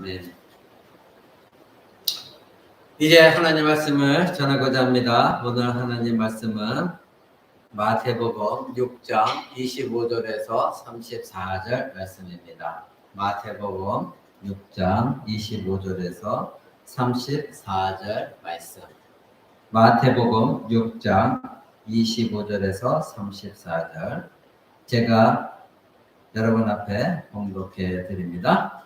네. 이제 하나님 말씀을 전하고자 합니다. 오늘 하나님 말씀은 마태복음 6장 25절에서 34절 말씀입니다. 마태복음 6장 25절에서 34절 말씀. 마태복음 6장 25절에서 34절. 제가 여러분 앞에 봉독해 드립니다.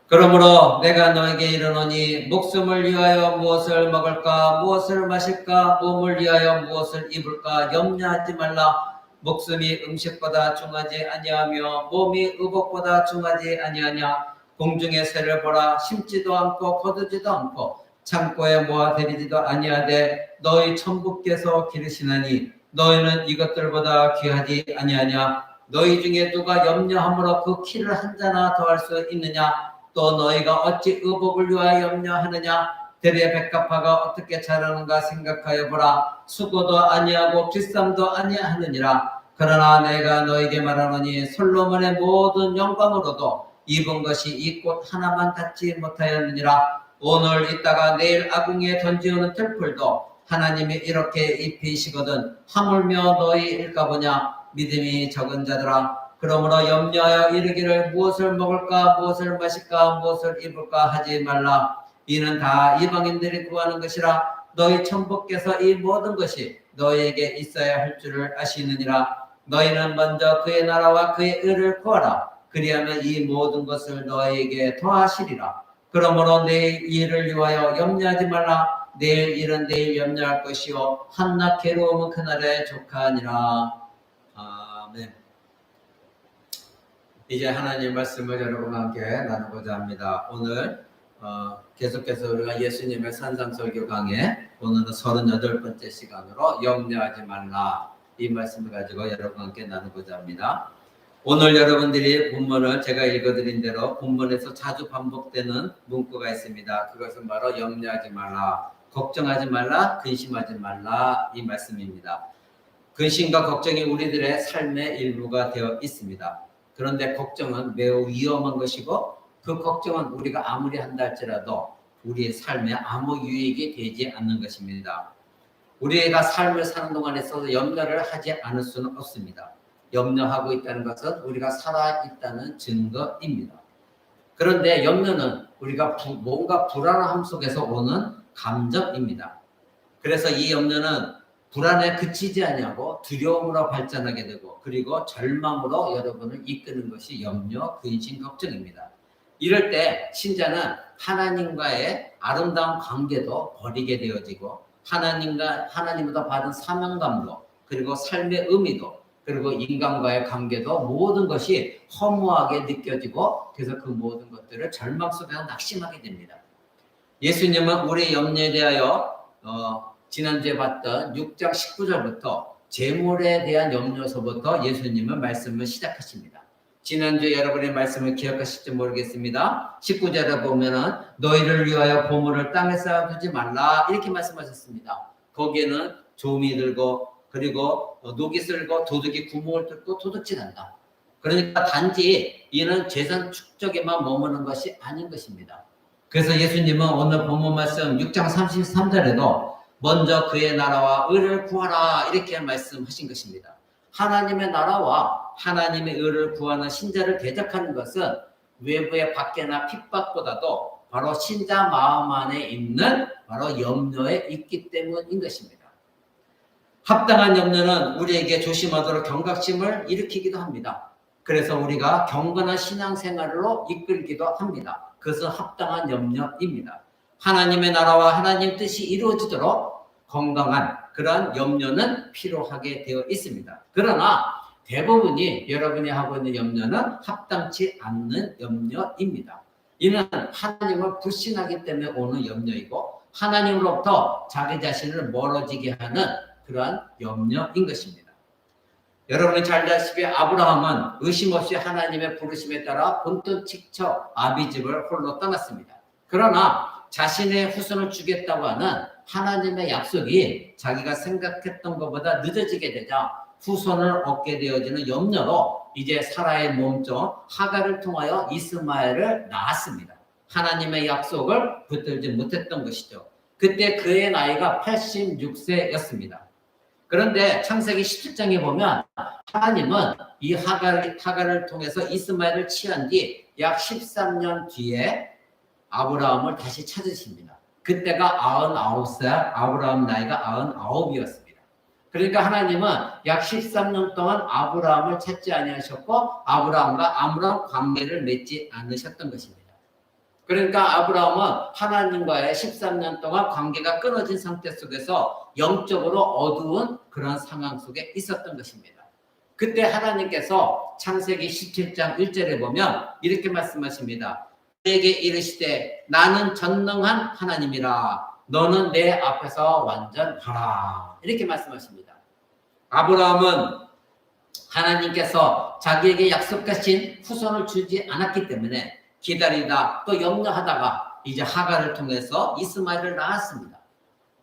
그러므로 내가 너에게 이르노니 목숨을 위하여 무엇을 먹을까 무엇을 마실까 몸을 위하여 무엇을 입을까 염려하지 말라. 목숨이 음식보다 중하지 아니하며 몸이 의복보다 중하지 아니하냐. 공중의 새를 보라. 심지도 않고 거두지도 않고 창고에 모아 들이지도 아니하되 너희 천부께서 기르시나니 너희는 이것들보다 귀하지 아니하냐. 너희 중에 누가 염려함으로 그 키를 한 자나 더할 수 있느냐. 또 너희가 어찌 의복을 위하여 염려하느냐. 들의 백합화가 어떻게 자라는가 생각하여 보라. 수고도 아니하고 비쌈도 아니하느니라. 그러나 내가 너에게 말하노니 솔로몬의 모든 영광으로도 입은 것이 이 꽃 하나만 닿지 못하였느니라. 오늘 있다가 내일 아궁이에 던지우는 들풀도 하나님이 이렇게 입히시거든 하물며 너희 일까보냐. 믿음이 적은 자들아, 그러므로 염려하여 이르기를 무엇을 먹을까 무엇을 마실까 무엇을 입을까 하지 말라. 이는 다 이방인들이 구하는 것이라. 너희 천부께서 이 모든 것이 너희에게 있어야 할 줄을 아시느니라. 너희는 먼저 그의 나라와 그의 의를 구하라. 그리하면 이 모든 것을 너희에게 더하시리라. 그러므로 내일 일을 위하여 염려하지 말라. 내일 일은 내일 염려할 것이요 한낱 괴로움은 그날에 족하니라. 아멘. 이제 하나님 말씀을 여러분과 함께 나누고자 합니다. 오늘 계속해서 우리가 예수님의 산상설교 강의, 오늘은 38번째 시간으로 염려하지 말라, 이 말씀을 가지고 여러분과 함께 나누고자 합니다. 오늘 여러분들이 본문을 제가 읽어드린 대로 본문에서 자주 반복되는 문구가 있습니다. 그것은 바로 염려하지 말라, 걱정하지 말라, 근심하지 말라, 이 말씀입니다. 근심과 걱정이 우리들의 삶의 일부가 되어 있습니다. 그런데 걱정은 매우 위험한 것이고 그 걱정은 우리가 아무리 한다 할지라도 우리의 삶에 아무 유익이 되지 않는 것입니다. 우리가 삶을 사는 동안에 있어서 염려를 하지 않을 수는 없습니다. 염려하고 있다는 것은 우리가 살아있다는 증거입니다. 그런데 염려는 우리가 뭔가 불안함 속에서 오는 감정입니다. 그래서 이 염려는 불안에 그치지 아니하고 두려움으로 발전하게 되고 그리고 절망으로 여러분을 이끄는 것이 염려, 근심, 걱정입니다. 이럴 때 신자는 하나님과의 아름다운 관계도 버리게 되어지고 하나님보다 받은 사명감도 그리고 삶의 의미도 그리고 인간과의 관계도 모든 것이 허무하게 느껴지고 그래서 그 모든 것들을 절망 속에서 낙심하게 됩니다. 예수님은 우리의 염려에 대하여 지난주에 봤던 6장 19절부터 재물에 대한 염려서부터 예수님은 말씀을 시작하십니다. 지난주에 여러분의 말씀을 기억하실지 모르겠습니다. 19절에 보면은 너희를 위하여 보물을 땅에 쌓아두지 말라, 이렇게 말씀하셨습니다. 거기에는 조미 들고 그리고 녹이 쓸고 도둑이 구멍을 뚫고 도둑질한다. 그러니까 단지 이는 재산 축적에만 머무는 것이 아닌 것입니다. 그래서 예수님은 오늘 본문 말씀 6장 33절에도 먼저 그의 나라와 의를 구하라, 이렇게 말씀하신 것입니다. 하나님의 나라와 하나님의 의를 구하는 신자를 대적하는 것은 외부의 박해나 핍박보다도 바로 신자 마음 안에 있는 바로 염려에 있기 때문인 것입니다. 합당한 염려는 우리에게 조심하도록 경각심을 일으키기도 합니다. 그래서 우리가 경건한 신앙생활로 이끌기도 합니다. 그것은 합당한 염려입니다. 하나님의 나라와 하나님 뜻이 이루어지도록 건강한 그런 염려는 필요하게 되어 있습니다. 그러나 대부분이 여러분이 하고 있는 염려는 합당치 않는 염려입니다. 이는 하나님을 불신하기 때문에 오는 염려이고 하나님으로부터 자기 자신을 멀어지게 하는 그러한 염려인 것입니다. 여러분이 잘 아시다시피 아브라함은 의심 없이 하나님의 부르심에 따라 본토 직접 아비집을 홀로 떠났습니다. 그러나 자신의 후손을 주겠다고 하는 하나님의 약속이 자기가 생각했던 것보다 늦어지게 되자 후손을 얻게 되어지는 염려로 이제 사라의 몸종 하갈을 통하여 이스마엘을 낳았습니다. 하나님의 약속을 붙들지 못했던 것이죠. 그때 그의 나이가 86세였습니다. 그런데 창세기 17장에 보면 하나님은 이 하갈을 통해서 이스마엘을 취한 뒤 약 13년 뒤에 아브라함을 다시 찾으십니다. 그때가 99살, 아브라함 나이가 99이었습니다. 그러니까 하나님은 약 13년 동안 아브라함을 찾지 아니하셨고 아브라함과 아무런 관계를 맺지 않으셨던 것입니다. 그러니까 아브라함은 하나님과의 13년 동안 관계가 끊어진 상태 속에서 영적으로 어두운 그런 상황 속에 있었던 것입니다. 그때 하나님께서 창세기 17장 1절에 보면 이렇게 말씀하십니다. 그에게 이르시되 나는 전능한 하나님이라 너는 내 앞에서 완전하라. 이렇게 말씀하십니다. 아브라함은 하나님께서 자기에게 약속하신 후손을 주지 않았기 때문에 기다리다 또 염려하다가 이제 하갈을 통해서 이스마엘을 낳았습니다.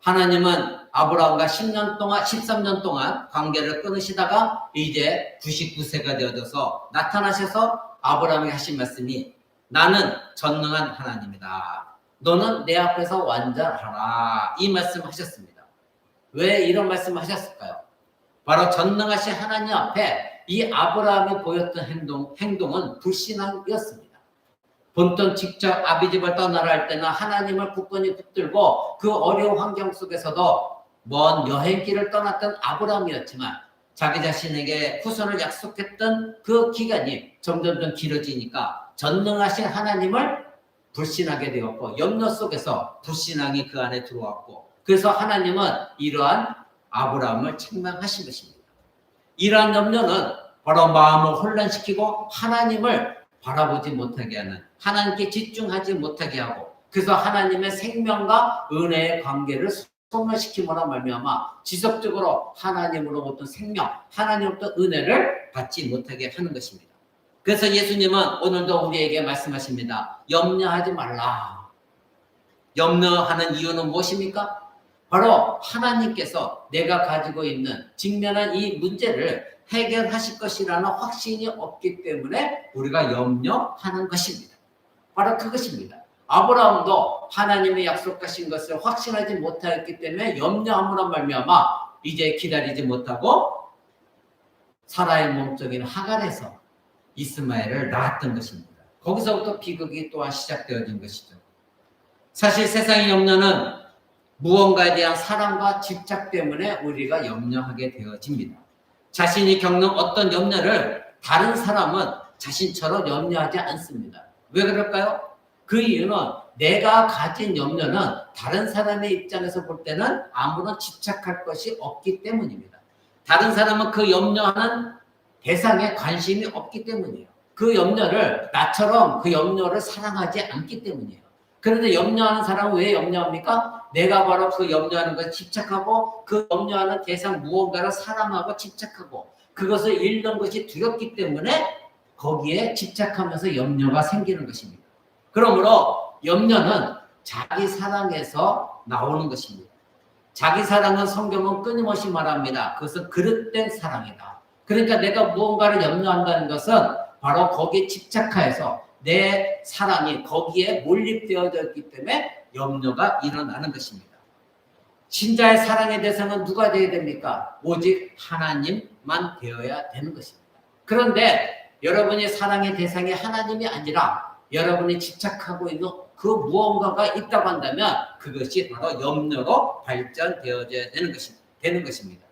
하나님은 아브라함과 13년 동안 관계를 끊으시다가 이제 99세가 되어져서 나타나셔서 아브라함에게 하신 말씀이 나는 전능한 하나님이다. 너는 내 앞에서 완전하라. 이 말씀을 하셨습니다. 왜 이런 말씀을 하셨을까요? 바로 전능하신 하나님 앞에 이 아브라함이 보였던 행동은 불신앙이었습니다. 본돈 직접 아비집을 떠나라 할 때는 하나님을 굳건히 붙들고 그 어려운 환경 속에서도 먼 여행길을 떠났던 아브라함이었지만 자기 자신에게 후손을 약속했던 그 기간이 점점 길어지니까 전능하신 하나님을 불신하게 되었고 염려 속에서 불신앙이 그 안에 들어왔고 그래서 하나님은 이러한 아브라함을 책망하신 것입니다. 이러한 염려는 바로 마음을 혼란시키고 하나님을 바라보지 못하게 하는 하나님께 집중하지 못하게 하고 그래서 하나님의 생명과 은혜의 관계를 소멸시킴으로 말미암아 지속적으로 하나님으로부터 생명, 하나님으로부터 은혜를 받지 못하게 하는 것입니다. 그래서 예수님은 오늘도 우리에게 말씀하십니다. 염려하지 말라. 염려하는 이유는 무엇입니까? 바로 하나님께서 내가 가지고 있는 직면한 이 문제를 해결하실 것이라는 확신이 없기 때문에 우리가 염려하는 것입니다. 바로 그것입니다. 아브라함도 하나님의 약속하신 것을 확신하지 못하였기 때문에 염려함으로 말미암아 이제 기다리지 못하고 사라의 몸속인 하갈에서 이스마엘을 낳았던 것입니다. 거기서부터 비극이 또한 시작되어진 것이죠. 사실 세상의 염려는 무언가에 대한 사랑과 집착 때문에 우리가 염려하게 되어집니다. 자신이 겪는 어떤 염려를 다른 사람은 자신처럼 염려하지 않습니다. 왜 그럴까요? 그 이유는 내가 가진 염려는 다른 사람의 입장에서 볼 때는 아무런 집착할 것이 없기 때문입니다. 다른 사람은 그 염려하는 대상에 관심이 없기 때문이에요. 그 염려를 나처럼 그 염려를 사랑하지 않기 때문이에요. 그런데 염려하는 사람은 왜 염려합니까? 내가 바로 그 염려하는 것에 집착하고 그 염려하는 대상 무언가를 사랑하고 집착하고 그것을 잃는 것이 두렵기 때문에 거기에 집착하면서 염려가 생기는 것입니다. 그러므로 염려는 자기 사랑에서 나오는 것입니다. 자기 사랑은 성경은 끊임없이 말합니다. 그것은 그릇된 사랑이다. 그러니까 내가 무언가를 염려한다는 것은 바로 거기에 집착하여서 내 사랑이 거기에 몰입되어져 있기 때문에 염려가 일어나는 것입니다. 신자의 사랑의 대상은 누가 되어야 됩니까? 오직 하나님만 되어야 되는 것입니다. 그런데 여러분의 사랑의 대상이 하나님이 아니라 여러분이 집착하고 있는 그 무언가가 있다고 한다면 그것이 바로 염려로 발전되어져야 되는 것입니다.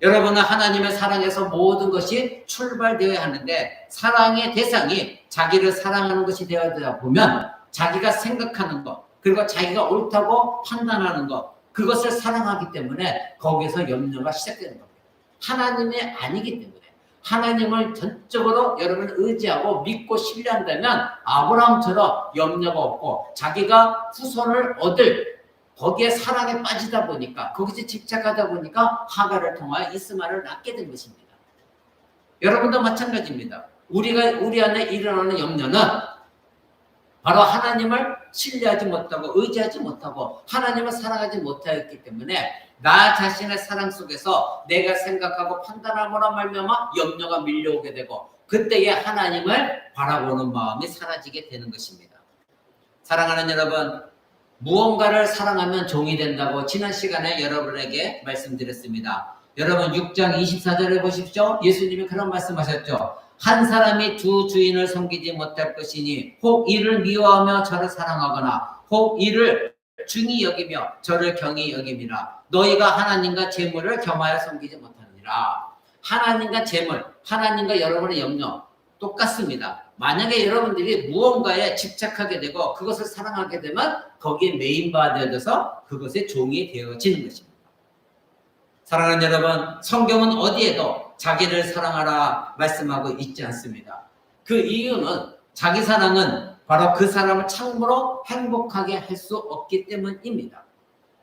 여러분은 하나님의 사랑에서 모든 것이 출발되어야 하는데 사랑의 대상이 자기를 사랑하는 것이 되어야 보면 자기가 생각하는 것 그리고 자기가 옳다고 판단하는 것 그것을 사랑하기 때문에 거기서 염려가 시작되는 겁니다. 하나님이 아니기 때문에 하나님을 전적으로 여러분 의지하고 믿고 신뢰한다면 아브라함처럼 염려가 없고 자기가 후손을 얻을 거기에 사랑에 빠지다 보니까 거기서 집착하다 보니까 하갈을 통하여 이스마엘을 낳게 된 것입니다. 여러분도 마찬가지입니다. 우리 안에 일어나는 염려는 바로 하나님을 신뢰하지 못하고 의지하지 못하고 하나님을 사랑하지 못하였기 때문에 나 자신의 사랑 속에서 내가 생각하고 판단함으로 말미암아 염려가 밀려오게 되고 그때에 하나님을 바라보는 마음이 사라지게 되는 것입니다. 사랑하는 여러분, 무언가를 사랑하면 종이 된다고 지난 시간에 여러분에게 말씀드렸습니다. 여러분 6장 24절을 보십시오. 예수님이 그런 말씀하셨죠. 한 사람이 두 주인을 섬기지 못할 것이니 혹 이를 미워하며 저를 사랑하거나 혹 이를 중히 여기며 저를 경히 여김이라. 너희가 하나님과 재물을 겸하여 섬기지 못하느니라. 하나님과 재물, 하나님과 여러분의 염려 똑같습니다. 만약에 여러분들이 무언가에 집착하게 되고 그것을 사랑하게 되면 거기에 메인바되어져서 그것의 종이 되어지는 것입니다. 사랑하는 여러분, 성경은 어디에도 자기를 사랑하라 말씀하고 있지 않습니다. 그 이유는 자기 사랑은 바로 그 사람을 참으로 행복하게 할 수 없기 때문입니다.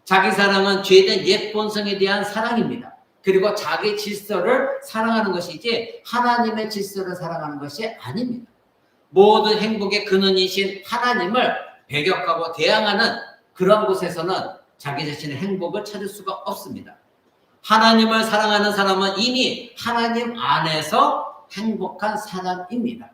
자기 사랑은 죄된 옛 본성에 대한 사랑입니다. 그리고 자기 질서를 사랑하는 것이지 하나님의 질서를 사랑하는 것이 아닙니다. 모든 행복의 근원이신 하나님을 배격하고 대항하는 그런 곳에서는 자기 자신의 행복을 찾을 수가 없습니다. 하나님을 사랑하는 사람은 이미 하나님 안에서 행복한 사람입니다.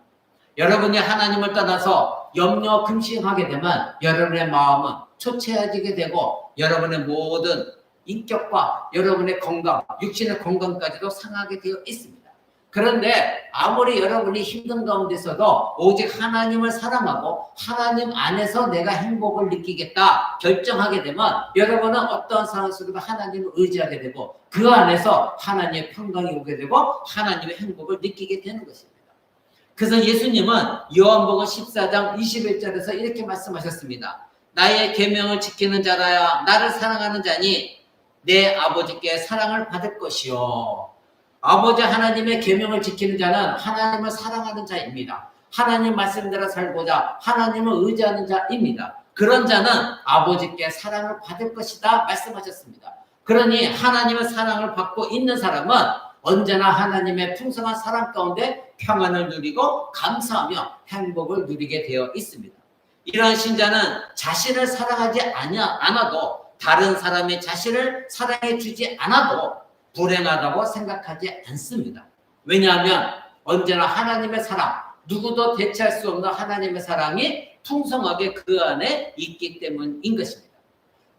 여러분이 하나님을 떠나서 염려 근심하게 되면 여러분의 마음은 초췌해지게 되고 여러분의 모든 인격과 여러분의 건강, 육신의 건강까지도 상하게 되어 있습니다. 그런데 아무리 여러분이 힘든 가운데서도 오직 하나님을 사랑하고 하나님 안에서 내가 행복을 느끼겠다 결정하게 되면 여러분은 어떠한 상황 속에도 하나님을 의지하게 되고 그 안에서 하나님의 평강이 오게 되고 하나님의 행복을 느끼게 되는 것입니다. 그래서 예수님은 요한복음 14장 21절에서 이렇게 말씀하셨습니다. 나의 계명을 지키는 자라야 나를 사랑하는 자니 내 아버지께 사랑을 받을 것이요. 아버지 하나님의 계명을 지키는 자는 하나님을 사랑하는 자입니다. 하나님 말씀대로 살고자 하나님을 의지하는 자입니다. 그런 자는 아버지께 사랑을 받을 것이다 말씀하셨습니다. 그러니 하나님의 사랑을 받고 있는 사람은 언제나 하나님의 풍성한 사랑 가운데 평안을 누리고 감사하며 행복을 누리게 되어 있습니다. 이러한 신자는 자신을 사랑하지 않아도 다른 사람이 자신을 사랑해 주지 않아도 불행하다고 생각하지 않습니다. 왜냐하면 언제나 하나님의 사랑, 누구도 대체할 수 없는 하나님의 사랑이 풍성하게 그 안에 있기 때문인 것입니다.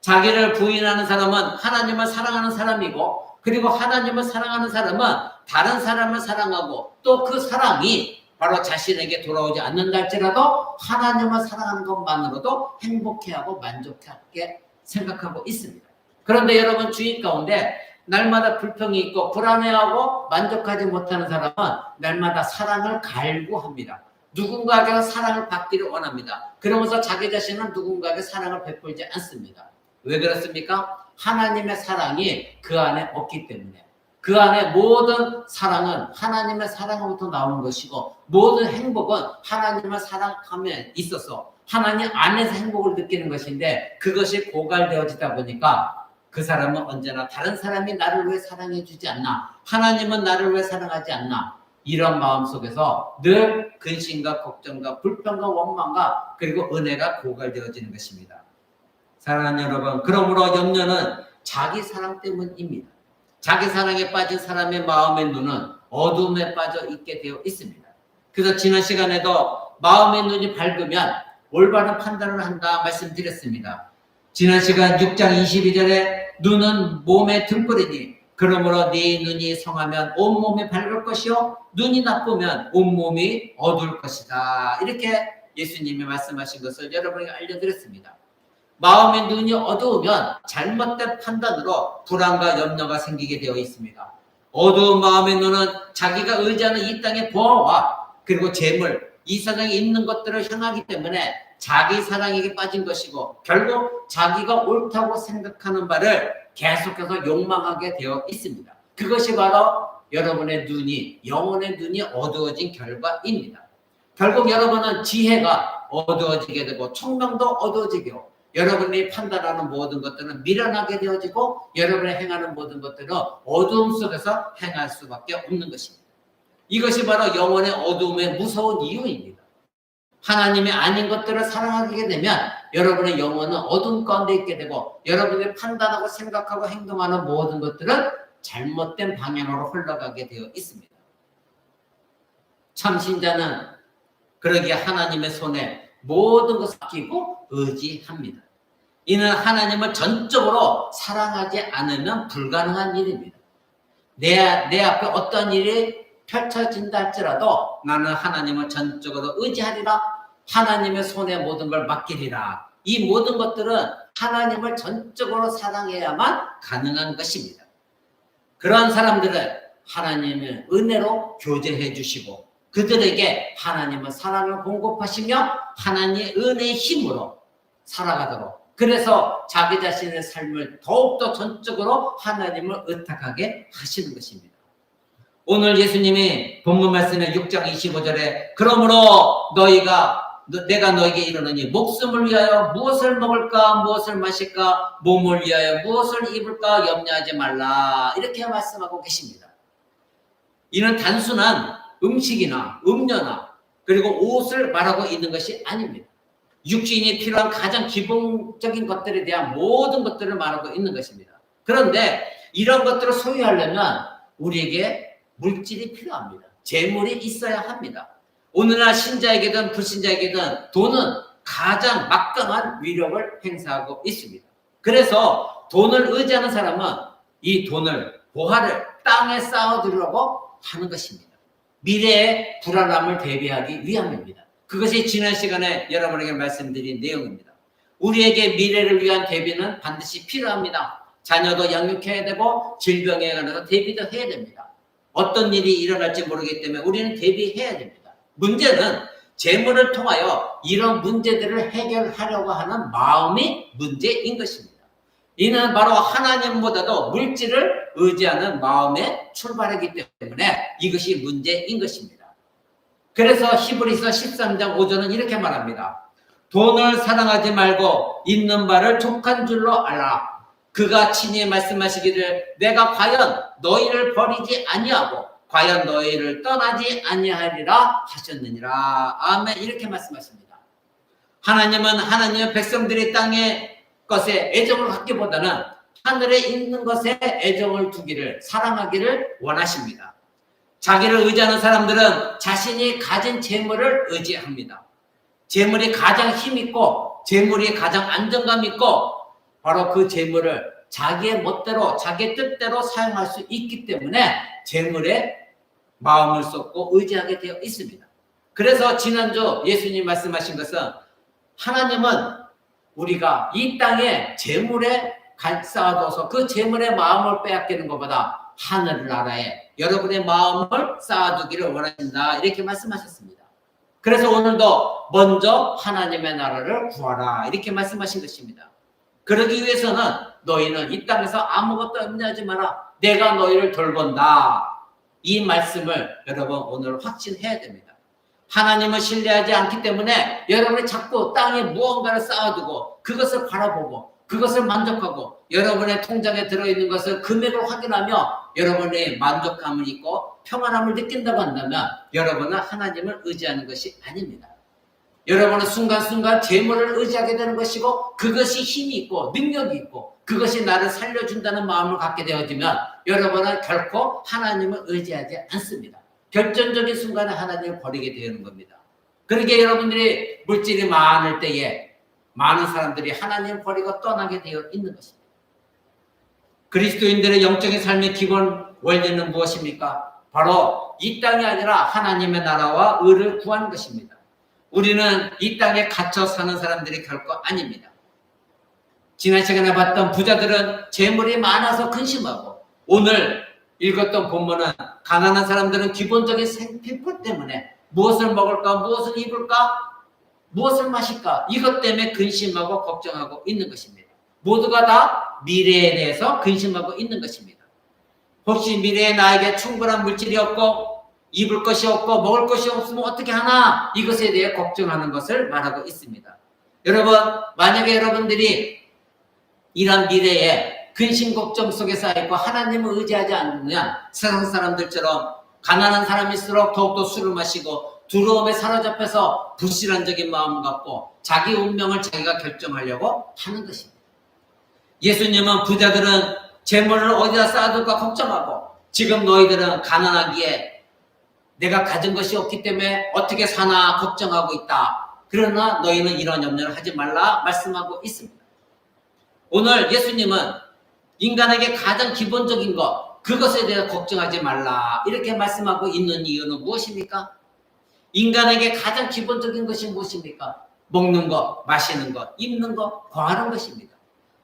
자기를 부인하는 사람은 하나님을 사랑하는 사람이고 그리고 하나님을 사랑하는 사람은 다른 사람을 사랑하고 또 그 사랑이 바로 자신에게 돌아오지 않는다 할지라도 하나님을 사랑하는 것만으로도 행복해하고 만족하게 생각하고 있습니다. 그런데 여러분 주인 가운데 날마다 불평이 있고 불안해하고 만족하지 못하는 사람은 날마다 사랑을 갈구합니다. 누군가에게 사랑을 받기를 원합니다. 그러면서 자기 자신은 누군가에게 사랑을 베풀지 않습니다. 왜 그렇습니까? 하나님의 사랑이 그 안에 없기 때문에. 그 안에 모든 사랑은 하나님의 사랑으로부터 나오는 것이고 모든 행복은 하나님을 사랑함에 있어서 하나님 안에서 행복을 느끼는 것인데 그것이 고갈되어지다 보니까 그 사람은 언제나 다른 사람이 나를 왜 사랑해 주지 않나? 하나님은 나를 왜 사랑하지 않나? 이런 마음 속에서 늘 근심과 걱정과 불평과 원망과 그리고 은혜가 고갈되어지는 것입니다. 사랑하는 여러분, 그러므로 염려는 자기 사랑 때문입니다. 자기 사랑에 빠진 사람의 마음의 눈은 어둠에 빠져 있게 되어 있습니다. 그래서 지난 시간에도 마음의 눈이 밝으면 올바른 판단을 한다 말씀드렸습니다. 지난 시간 6장 22절에 눈은 몸의 등불이니 그러므로 네 눈이 성하면 온몸이 밝을 것이요 눈이 나쁘면 온몸이 어두울 것이다. 이렇게 예수님이 말씀하신 것을 여러분에게 알려드렸습니다. 마음의 눈이 어두우면 잘못된 판단으로 불안과 염려가 생기게 되어 있습니다. 어두운 마음의 눈은 자기가 의지하는 이 땅의 보화와 그리고 재물, 이 세상에 있는 것들을 향하기 때문에 자기 사랑에게 빠진 것이고 결국 자기가 옳다고 생각하는 바를 계속해서 욕망하게 되어 있습니다. 그것이 바로 여러분의 눈이, 영혼의 눈이 어두워진 결과입니다. 결국 여러분은 지혜가 어두워지게 되고 총명도 어두워지게 되고 여러분이 판단하는 모든 것들은 미련하게 되어지고 여러분이 행하는 모든 것들은 어두움 속에서 행할 수밖에 없는 것입니다. 이것이 바로 영혼의 어두움의 무서운 이유입니다. 하나님이 아닌 것들을 사랑하게 되면 여러분의 영혼은 어둠 가운데 있게 되고 여러분이 판단하고 생각하고 행동하는 모든 것들은 잘못된 방향으로 흘러가게 되어 있습니다. 참 신자는 그러기에 하나님의 손에 모든 것을 맡기고 의지합니다. 이는 하나님을 전적으로 사랑하지 않으면 불가능한 일입니다. 내 앞에 어떤 일이 펼쳐진다 할지라도 나는 하나님을 전적으로 의지하리라. 하나님의 손에 모든 걸 맡기리라. 이 모든 것들은 하나님을 전적으로 사랑해야만 가능한 것입니다. 그런 사람들은 하나님의 은혜로 교제해 주시고 그들에게 하나님의 사랑을 공급하시며 하나님의 은혜의 힘으로 살아가도록, 그래서 자기 자신의 삶을 더욱더 전적으로 하나님을 의탁하게 하시는 것입니다. 오늘 예수님이 본문 말씀의 6장 25절에 그러므로 내가 너에게 이르노니 목숨을 위하여 무엇을 먹을까 무엇을 마실까 몸을 위하여 무엇을 입을까 염려하지 말라, 이렇게 말씀하고 계십니다. 이는 단순한 음식이나 음료나 그리고 옷을 말하고 있는 것이 아닙니다. 육신이 필요한 가장 기본적인 것들에 대한 모든 것들을 말하고 있는 것입니다. 그런데 이런 것들을 소유하려면 우리에게 물질이 필요합니다. 재물이 있어야 합니다. 오늘날 신자에게든 불신자에게든 돈은 가장 막강한 위력을 행사하고 있습니다. 그래서 돈을 의지하는 사람은 이 돈을, 보화를 땅에 쌓아두려고 하는 것입니다. 미래의 불안함을 대비하기 위함입니다. 그것이 지난 시간에 여러분에게 말씀드린 내용입니다. 우리에게 미래를 위한 대비는 반드시 필요합니다. 자녀도 양육해야 되고 질병에 관해서 대비도 해야 됩니다. 어떤 일이 일어날지 모르기 때문에 우리는 대비해야 됩니다. 문제는 재물을 통하여 이런 문제들을 해결하려고 하는 마음이 문제인 것입니다. 이는 바로 하나님보다도 물질을 의지하는 마음의 출발이기 때문에 이것이 문제인 것입니다. 그래서 히브리서 13장 5절은 이렇게 말합니다. 돈을 사랑하지 말고 있는 바를 족한 줄로 알라. 그가 친히 말씀하시기를 내가 과연 너희를 버리지 아니하고 과연 너희를 떠나지 아니하리라 하셨느니라. 아멘. 이렇게 말씀하십니다. 하나님은 하나님의 백성들이 땅의 것에 애정을 갖기보다는 하늘에 있는 것에 애정을 두기를, 사랑하기를 원하십니다. 자기를 의지하는 사람들은 자신이 가진 재물을 의지합니다. 재물이 가장 힘있고 재물이 가장 안정감 있고 바로 그 재물을 자기의 멋대로 자기의 뜻대로 사용할 수 있기 때문에 재물에 마음을 쏟고 의지하게 되어 있습니다. 그래서 지난주 예수님 말씀하신 것은 하나님은 우리가 이 땅에 재물에 쌓아둬서 그 재물의 마음을 빼앗기는 것보다 하늘나라에 여러분의 마음을 쌓아두기를 원하신다, 이렇게 말씀하셨습니다. 그래서 오늘도 먼저 하나님의 나라를 구하라, 이렇게 말씀하신 것입니다. 그러기 위해서는 너희는 이 땅에서 아무것도 염려하지 마라. 내가 너희를 돌본다. 이 말씀을 여러분 오늘 확신해야 됩니다. 하나님을 신뢰하지 않기 때문에 여러분이 자꾸 땅에 무언가를 쌓아두고 그것을 바라보고 그것을 만족하고 여러분의 통장에 들어있는 것을 금액을 확인하며 여러분의 만족감을 잊고 평안함을 느낀다고 한다면 여러분은 하나님을 의지하는 것이 아닙니다. 여러분은 순간순간 재물을 의지하게 되는 것이고 그것이 힘이 있고 능력이 있고 그것이 나를 살려준다는 마음을 갖게 되어지면 여러분은 결코 하나님을 의지하지 않습니다. 결정적인 순간에 하나님을 버리게 되는 겁니다. 그러기에 여러분들이 물질이 많을 때에 많은 사람들이 하나님을 버리고 떠나게 되어 있는 것입니다. 그리스도인들의 영적인 삶의 기본 원리는 무엇입니까? 바로 이 땅이 아니라 하나님의 나라와 의를 구하는 것입니다. 우리는 이 땅에 갇혀 사는 사람들이 결코 아닙니다. 지난 시간에 봤던 부자들은 재물이 많아서 근심하고 오늘 읽었던 본문은 가난한 사람들은 기본적인 생필품 때문에 무엇을 먹을까, 무엇을 입을까, 무엇을 마실까 이것 때문에 근심하고 걱정하고 있는 것입니다. 모두가 다 미래에 대해서 근심하고 있는 것입니다. 혹시 미래에 나에게 충분한 물질이 없고 입을 것이 없고 먹을 것이 없으면 어떻게 하나, 이것에 대해 걱정하는 것을 말하고 있습니다. 여러분, 만약에 여러분들이 이런 미래에 근심 걱정 속에 쌓여있고 하나님을 의지하지 않으면 세상 사람들처럼 가난한 사람일수록 더욱더 술을 마시고 두려움에 사로잡혀서 불신앙적인 마음을 갖고 자기 운명을 자기가 결정하려고 하는 것입니다. 예수님은 부자들은 재물을 어디다 쌓아둘까 걱정하고 지금 너희들은 가난하기에 내가 가진 것이 없기 때문에 어떻게 사나 걱정하고 있다. 그러나 너희는 이런 염려를 하지 말라 말씀하고 있습니다. 오늘 예수님은 인간에게 가장 기본적인 것, 그것에 대해 걱정하지 말라 이렇게 말씀하고 있는 이유는 무엇입니까? 인간에게 가장 기본적인 것이 무엇입니까? 먹는 것, 마시는 것, 입는 것, 거하는 것입니다.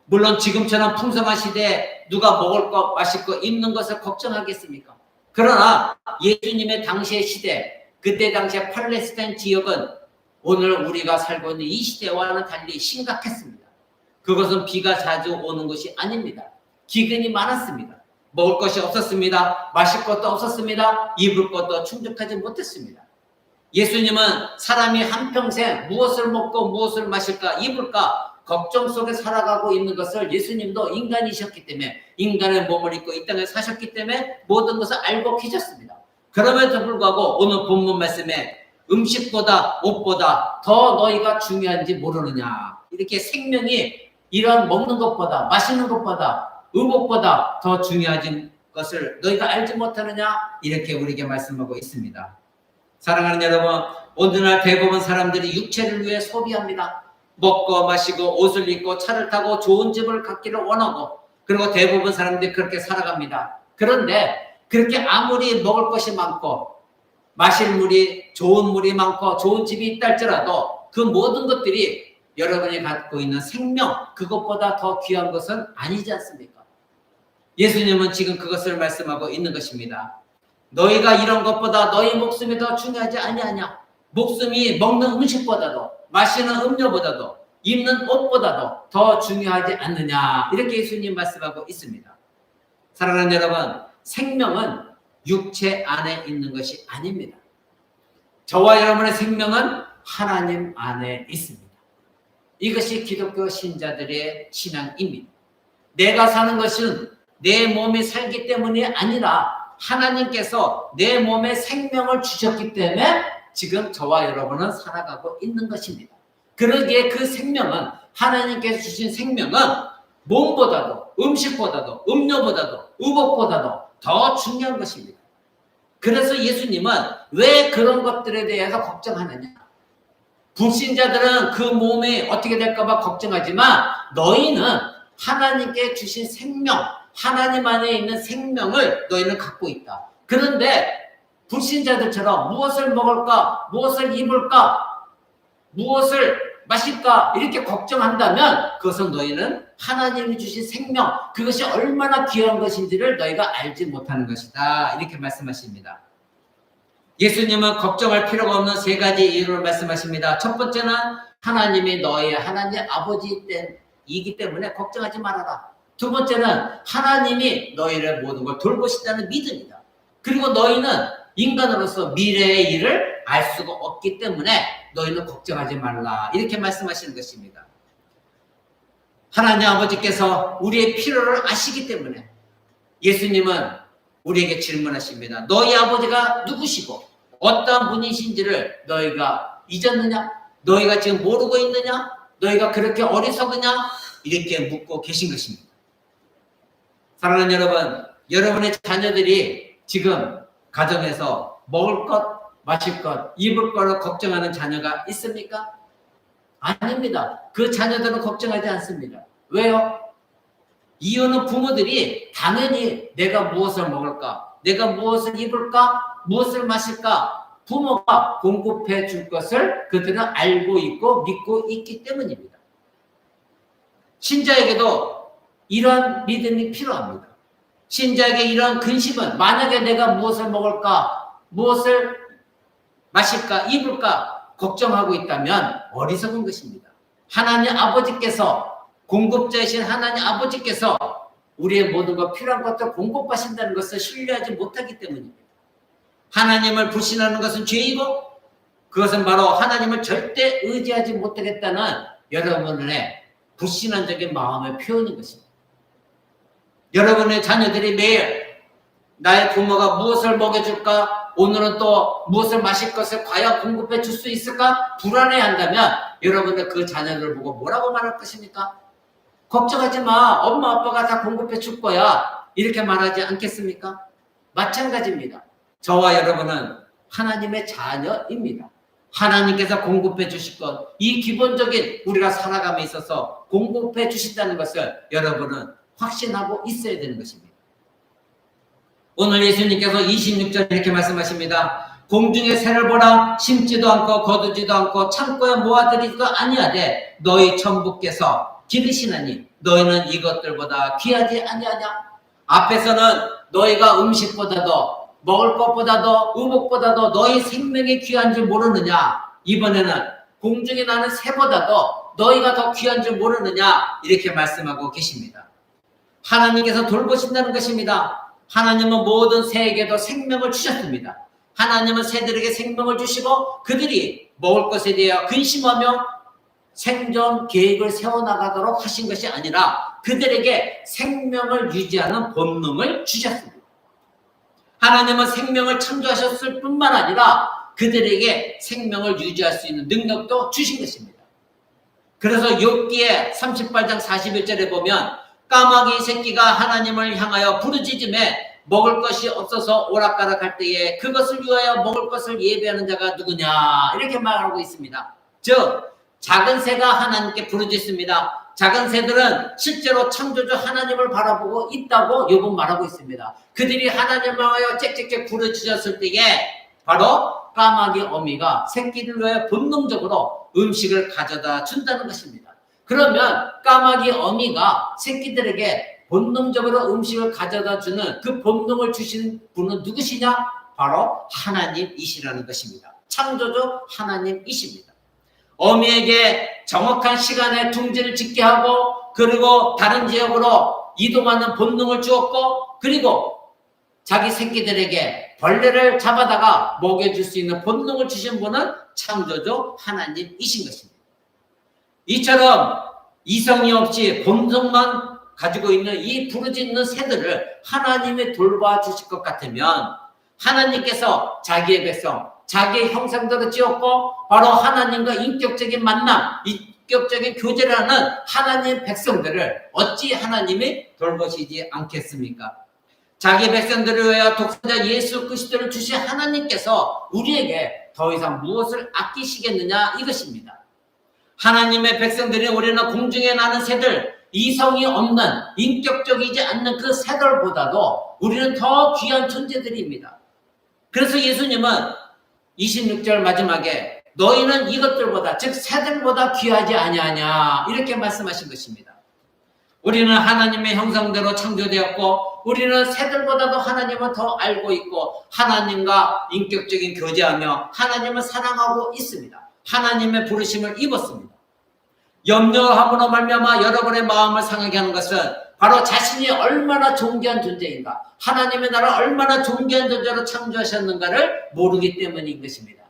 물론 지금처럼 풍성한 시대에 누가 먹을 것, 마실 것, 입는 것을 걱정하겠습니까? 그러나 예수님의 당시의 시대, 그때 당시의 팔레스타인 지역은 오늘 우리가 살고 있는 이 시대와는 달리 심각했습니다. 그것은 비가 자주 오는 것이 아닙니다. 기근이 많았습니다. 먹을 것이 없었습니다. 마실 것도 없었습니다. 입을 것도 충족하지 못했습니다. 예수님은 사람이 한평생 무엇을 먹고 무엇을 마실까 입을까 걱정 속에 살아가고 있는 것을 예수님도 인간이셨기 때문에 인간의 몸을 입고 이 땅에 사셨기 때문에 모든 것을 알고 계셨습니다. 그럼에도 불구하고 오늘 본문 말씀에 음식보다 옷보다 더 너희가 중요한지 모르느냐 이렇게 생명이 이런 먹는 것보다 마시는 것보다 의복보다 더 중요한 것을 너희가 알지 못하느냐 이렇게 우리에게 말씀하고 있습니다. 사랑하는 여러분, 오늘날 대부분 사람들이 육체를 위해 소비합니다. 먹고 마시고 옷을 입고 차를 타고 좋은 집을 갖기를 원하고 그리고 대부분 사람들이 그렇게 살아갑니다. 그런데 그렇게 아무리 먹을 것이 많고 마실 물이 좋은 물이 많고 좋은 집이 있다 할지라도 그 모든 것들이 여러분이 갖고 있는 생명 그것보다 더 귀한 것은 아니지 않습니까? 예수님은 지금 그것을 말씀하고 있는 것입니다. 너희가 이런 것보다 너희 목숨이 더 중요하지 아니하냐? 목숨이 먹는 음식보다도 마시는 음료보다도 입는 옷보다도 더 중요하지 않느냐 이렇게 예수님 말씀하고 있습니다. 사랑하는 여러분, 생명은 육체 안에 있는 것이 아닙니다. 저와 여러분의 생명은 하나님 안에 있습니다. 이것이 기독교 신자들의 신앙입니다. 내가 사는 것은 내 몸이 살기 때문이 아니라 하나님께서 내 몸에 생명을 주셨기 때문에 지금 저와 여러분은 살아가고 있는 것입니다. 그러기에 그 생명은 하나님께서 주신 생명은 몸보다도 음식보다도 음료보다도 의복보다도 더 중요한 것입니다. 그래서 예수님은 왜 그런 것들에 대해서 걱정하느냐? 불신자들은 그 몸이 어떻게 될까 봐 걱정하지만 너희는 하나님께 주신 생명, 하나님 안에 있는 생명을 너희는 갖고 있다. 그런데 불신자들처럼 무엇을 먹을까, 무엇을 입을까, 무엇을 마실까 이렇게 걱정한다면 그것은 너희는 하나님이 주신 생명, 그것이 얼마나 귀한 것인지를 너희가 알지 못하는 것이다. 이렇게 말씀하십니다. 예수님은 걱정할 필요가 없는 세 가지 이유를 말씀하십니다. 첫 번째는 하나님이 너희의 하나님 아버지이기 때문에 걱정하지 말아라. 두 번째는 하나님이 너희를 모든 걸 돌보신다는 믿음이다. 그리고 너희는 인간으로서 미래의 일을 알 수가 없기 때문에 너희는 걱정하지 말라. 이렇게 말씀하시는 것입니다. 하나님 아버지께서 우리의 필요를 아시기 때문에 예수님은 우리에게 질문하십니다. 너희 아버지가 누구시고 어떠한 분이신지를 너희가 잊었느냐? 너희가 지금 모르고 있느냐? 너희가 그렇게 어리석으냐? 이렇게 묻고 계신 것입니다. 사랑하는 여러분, 여러분의 자녀들이 지금 가정에서 먹을 것, 마실 것, 입을 거를 걱정하는 자녀가 있습니까? 아닙니다. 그 자녀들은 걱정하지 않습니다. 왜요? 이유는 부모들이 당연히 내가 무엇을 먹을까, 내가 무엇을 입을까, 무엇을 마실까 부모가 공급해 줄 것을 그들은 알고 있고 믿고 있기 때문입니다. 신자에게도 이런 믿음이 필요합니다. 신자에게 이런 근심은 만약에 내가 무엇을 먹을까, 무엇을 마실까, 입을까 걱정하고 있다면 어리석은 것입니다. 하나님 아버지께서 공급자이신 하나님 아버지께서 우리의 모든 것 필요한 것들 공급하신다는 것을 신뢰하지 못하기 때문입니다. 하나님을 불신하는 것은 죄이고 그것은 바로 하나님을 절대 의지하지 못하겠다는 여러분의 불신한적인 마음의 표현인 것입니다. 여러분의 자녀들이 매일 나의 부모가 무엇을 먹여줄까? 오늘은 또 무엇을 마실 것을 과연 공급해 줄 수 있을까? 불안해한다면 여러분들 그 자녀들을 보고 뭐라고 말할 것입니까? 걱정하지 마. 엄마 아빠가 다 공급해 줄 거야. 이렇게 말하지 않겠습니까? 마찬가지입니다. 저와 여러분은 하나님의 자녀입니다. 하나님께서 공급해 주실 것, 이 기본적인 우리가 살아감에 있어서 공급해 주신다는 것을 여러분은 확신하고 있어야 되는 것입니다. 오늘 예수님께서 26절 이렇게 말씀하십니다. 공중의 새를 보라, 심지도 않고 거두지도 않고 창고에 모아들이지도 아니하되 너희 천부께서 기르시나니 너희는 이것들보다 귀하지 아니하냐. 앞에서는 너희가 음식보다도 먹을 것보다도 의복보다도 너희 생명이 귀한 줄 모르느냐. 이번에는 공중에 나는 새보다도 너희가 더 귀한 줄 모르느냐. 이렇게 말씀하고 계십니다. 하나님께서 돌보신다는 것입니다. 하나님은 모든 새에게도 생명을 주셨습니다. 하나님은 새들에게 생명을 주시고 그들이 먹을 것에 대하여 근심하며 생존 계획을 세워나가도록 하신 것이 아니라 그들에게 생명을 유지하는 본능을 주셨습니다. 하나님은 생명을 창조하셨을 뿐만 아니라 그들에게 생명을 유지할 수 있는 능력도 주신 것입니다. 그래서 욥기의 38장 41절에 보면 까마귀 새끼가 하나님을 향하여 부르짖음에 먹을 것이 없어서 오락가락할 때에 그것을 위하여 먹을 것을 예배하는 자가 누구냐 이렇게 말하고 있습니다. 즉 작은 새가 하나님께 부르짖습니다. 작은 새들은 실제로 창조주 하나님을 바라보고 있다고 욥은 말하고 있습니다. 그들이 하나님을 향하여 짹짹짹 부르짖었을 때에 바로 까마귀 어미가 새끼를 위하여 본능적으로 음식을 가져다 준다는 것입니다. 그러면 까마귀 어미가 새끼들에게 본능적으로 음식을 가져다 주는 그 본능을 주신 분은 누구시냐? 바로 하나님이시라는 것입니다. 창조주 하나님이십니다. 어미에게 정확한 시간에 둥지를 짓게 하고 그리고 다른 지역으로 이동하는 본능을 주었고 그리고 자기 새끼들에게 벌레를 잡아다가 먹여줄 수 있는 본능을 주신 분은 창조주 하나님이신 것입니다. 이처럼 이성이 없이 본성만 가지고 있는 이 부르짖는 새들을 하나님이 돌봐주실 것 같으면 하나님께서 자기의 백성, 자기의 형상대로 지었고 바로 하나님과 인격적인 만남, 인격적인 교제를 하는 하나님의 백성들을 어찌 하나님이 돌보시지 않겠습니까? 자기 백성들을 위하여 독생자 예수 그리스도를 주신 하나님께서 우리에게 더 이상 무엇을 아끼시겠느냐 이것입니다. 하나님의 백성들이 우리는 공중에 나는 새들, 이성이 없는 인격적이지 않는 그 새들보다도 우리는 더 귀한 존재들입니다. 그래서 예수님은 26절 마지막에 너희는 이것들보다 즉 새들보다 귀하지 아니하냐 이렇게 말씀하신 것입니다. 우리는 하나님의 형상대로 창조되었고 우리는 새들보다도 하나님을 더 알고 있고 하나님과 인격적인 교제하며 하나님을 사랑하고 있습니다. 하나님의 부르심을 입었습니다. 염려함으로 말미암아 여러분의 마음을 상하게 하는 것은 바로 자신이 얼마나 존귀한 존재인가, 하나님의 나라를 얼마나 존귀한 존재로 창조하셨는가를 모르기 때문인 것입니다.